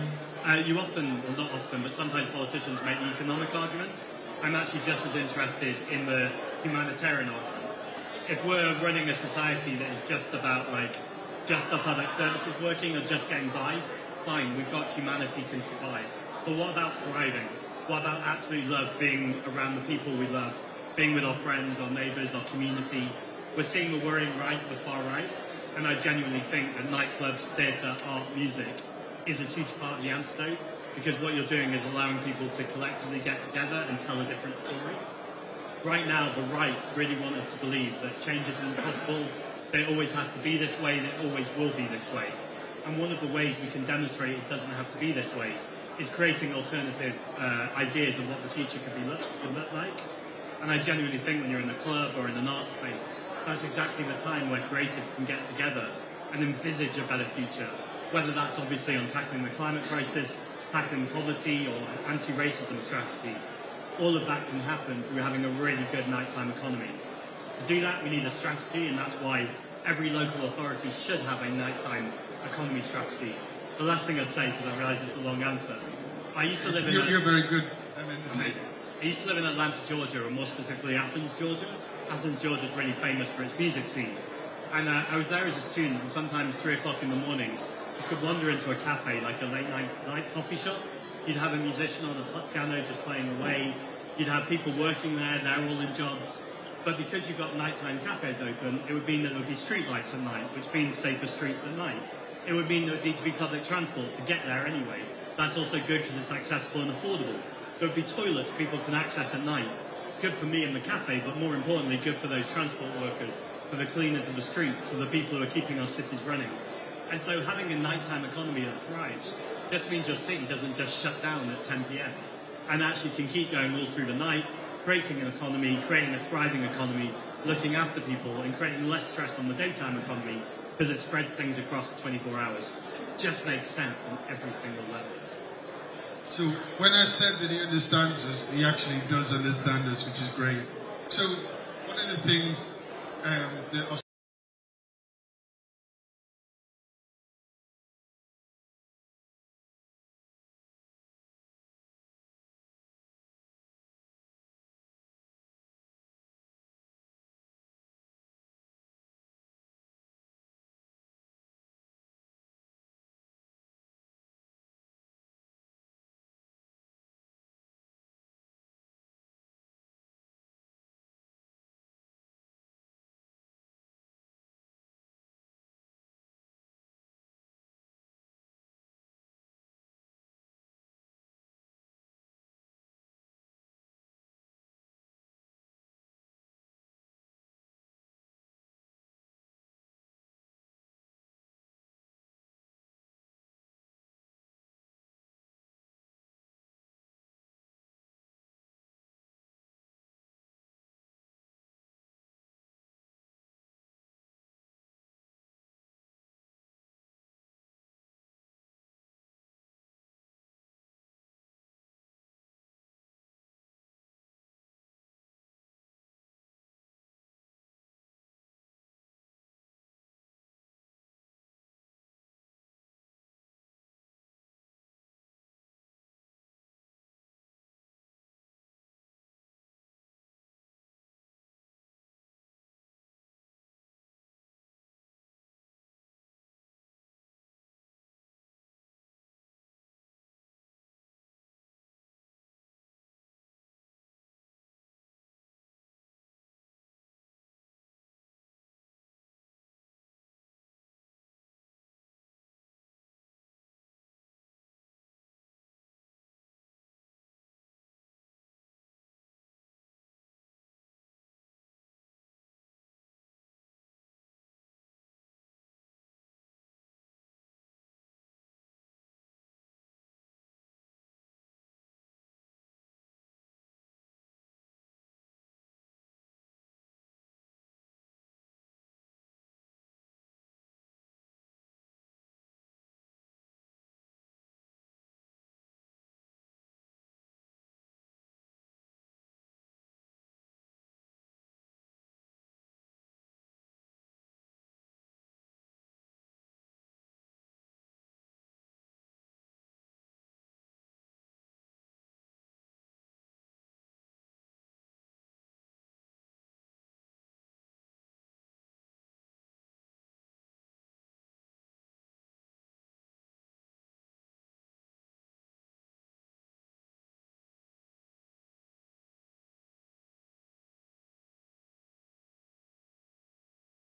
you often, well not often, but sometimes politicians make economic arguments. I'm actually just as interested in the humanitarian arguments. If we're running a society that is just about, like, just the public services working or just getting by, fine, we've got humanity can survive. But what about thriving? What about absolute love, being around the people we love, being with our friends, our neighbours, our community? We're seeing the worrying rise of the far right, and I genuinely think that nightclubs, theatre, art, music is a huge part of the antidote, because what you're doing is allowing people to collectively get together and tell a different story. Right now, the right really want us to believe that change isn't possible, that it always has to be this way, that it always will be this way. And one of the ways we can demonstrate it doesn't have to be this way is creating alternative ideas of what the future could look like. And I genuinely think when you're in a club or in an art space, that's exactly the time where creatives can get together and envisage a better future. Whether that's obviously on tackling the climate crisis, tackling poverty, or anti-racism strategy. All of that can happen through having a really good nighttime economy. To do that, we need a strategy, and that's why every local authority should have a nighttime economy strategy. The last thing I'd say, because I realise it's a long answer, I used to live in... You're very good. I used to live in Atlanta, Georgia, or more specifically Athens, Georgia. Athens, Georgia is really famous for its music scene. And I was there as a student, and sometimes 3 o'clock in the morning, you could wander into a cafe, like a late night coffee shop. You'd have a musician on a piano just playing away. You'd have people working there, they're all in jobs. But because you've got nighttime cafes open, it would mean that there would be street lights at night, which means safer streets at night. It would mean there would need to be public transport to get there anyway. That's also good because it's accessible and affordable. There would be toilets people can access at night. Good for me in the cafe, but more importantly, good for those transport workers, for the cleaners of the streets, for the people who are keeping our cities running. And so having a nighttime economy that thrives just means your city doesn't just shut down at 10 p.m. and actually can keep going all through the night, creating an economy, creating a thriving economy, looking after people and creating less stress on the daytime economy because it spreads things across 24 hours. Just makes sense on every single level. So when I said that he understands us, he actually does understand us, which is great. So one of the things that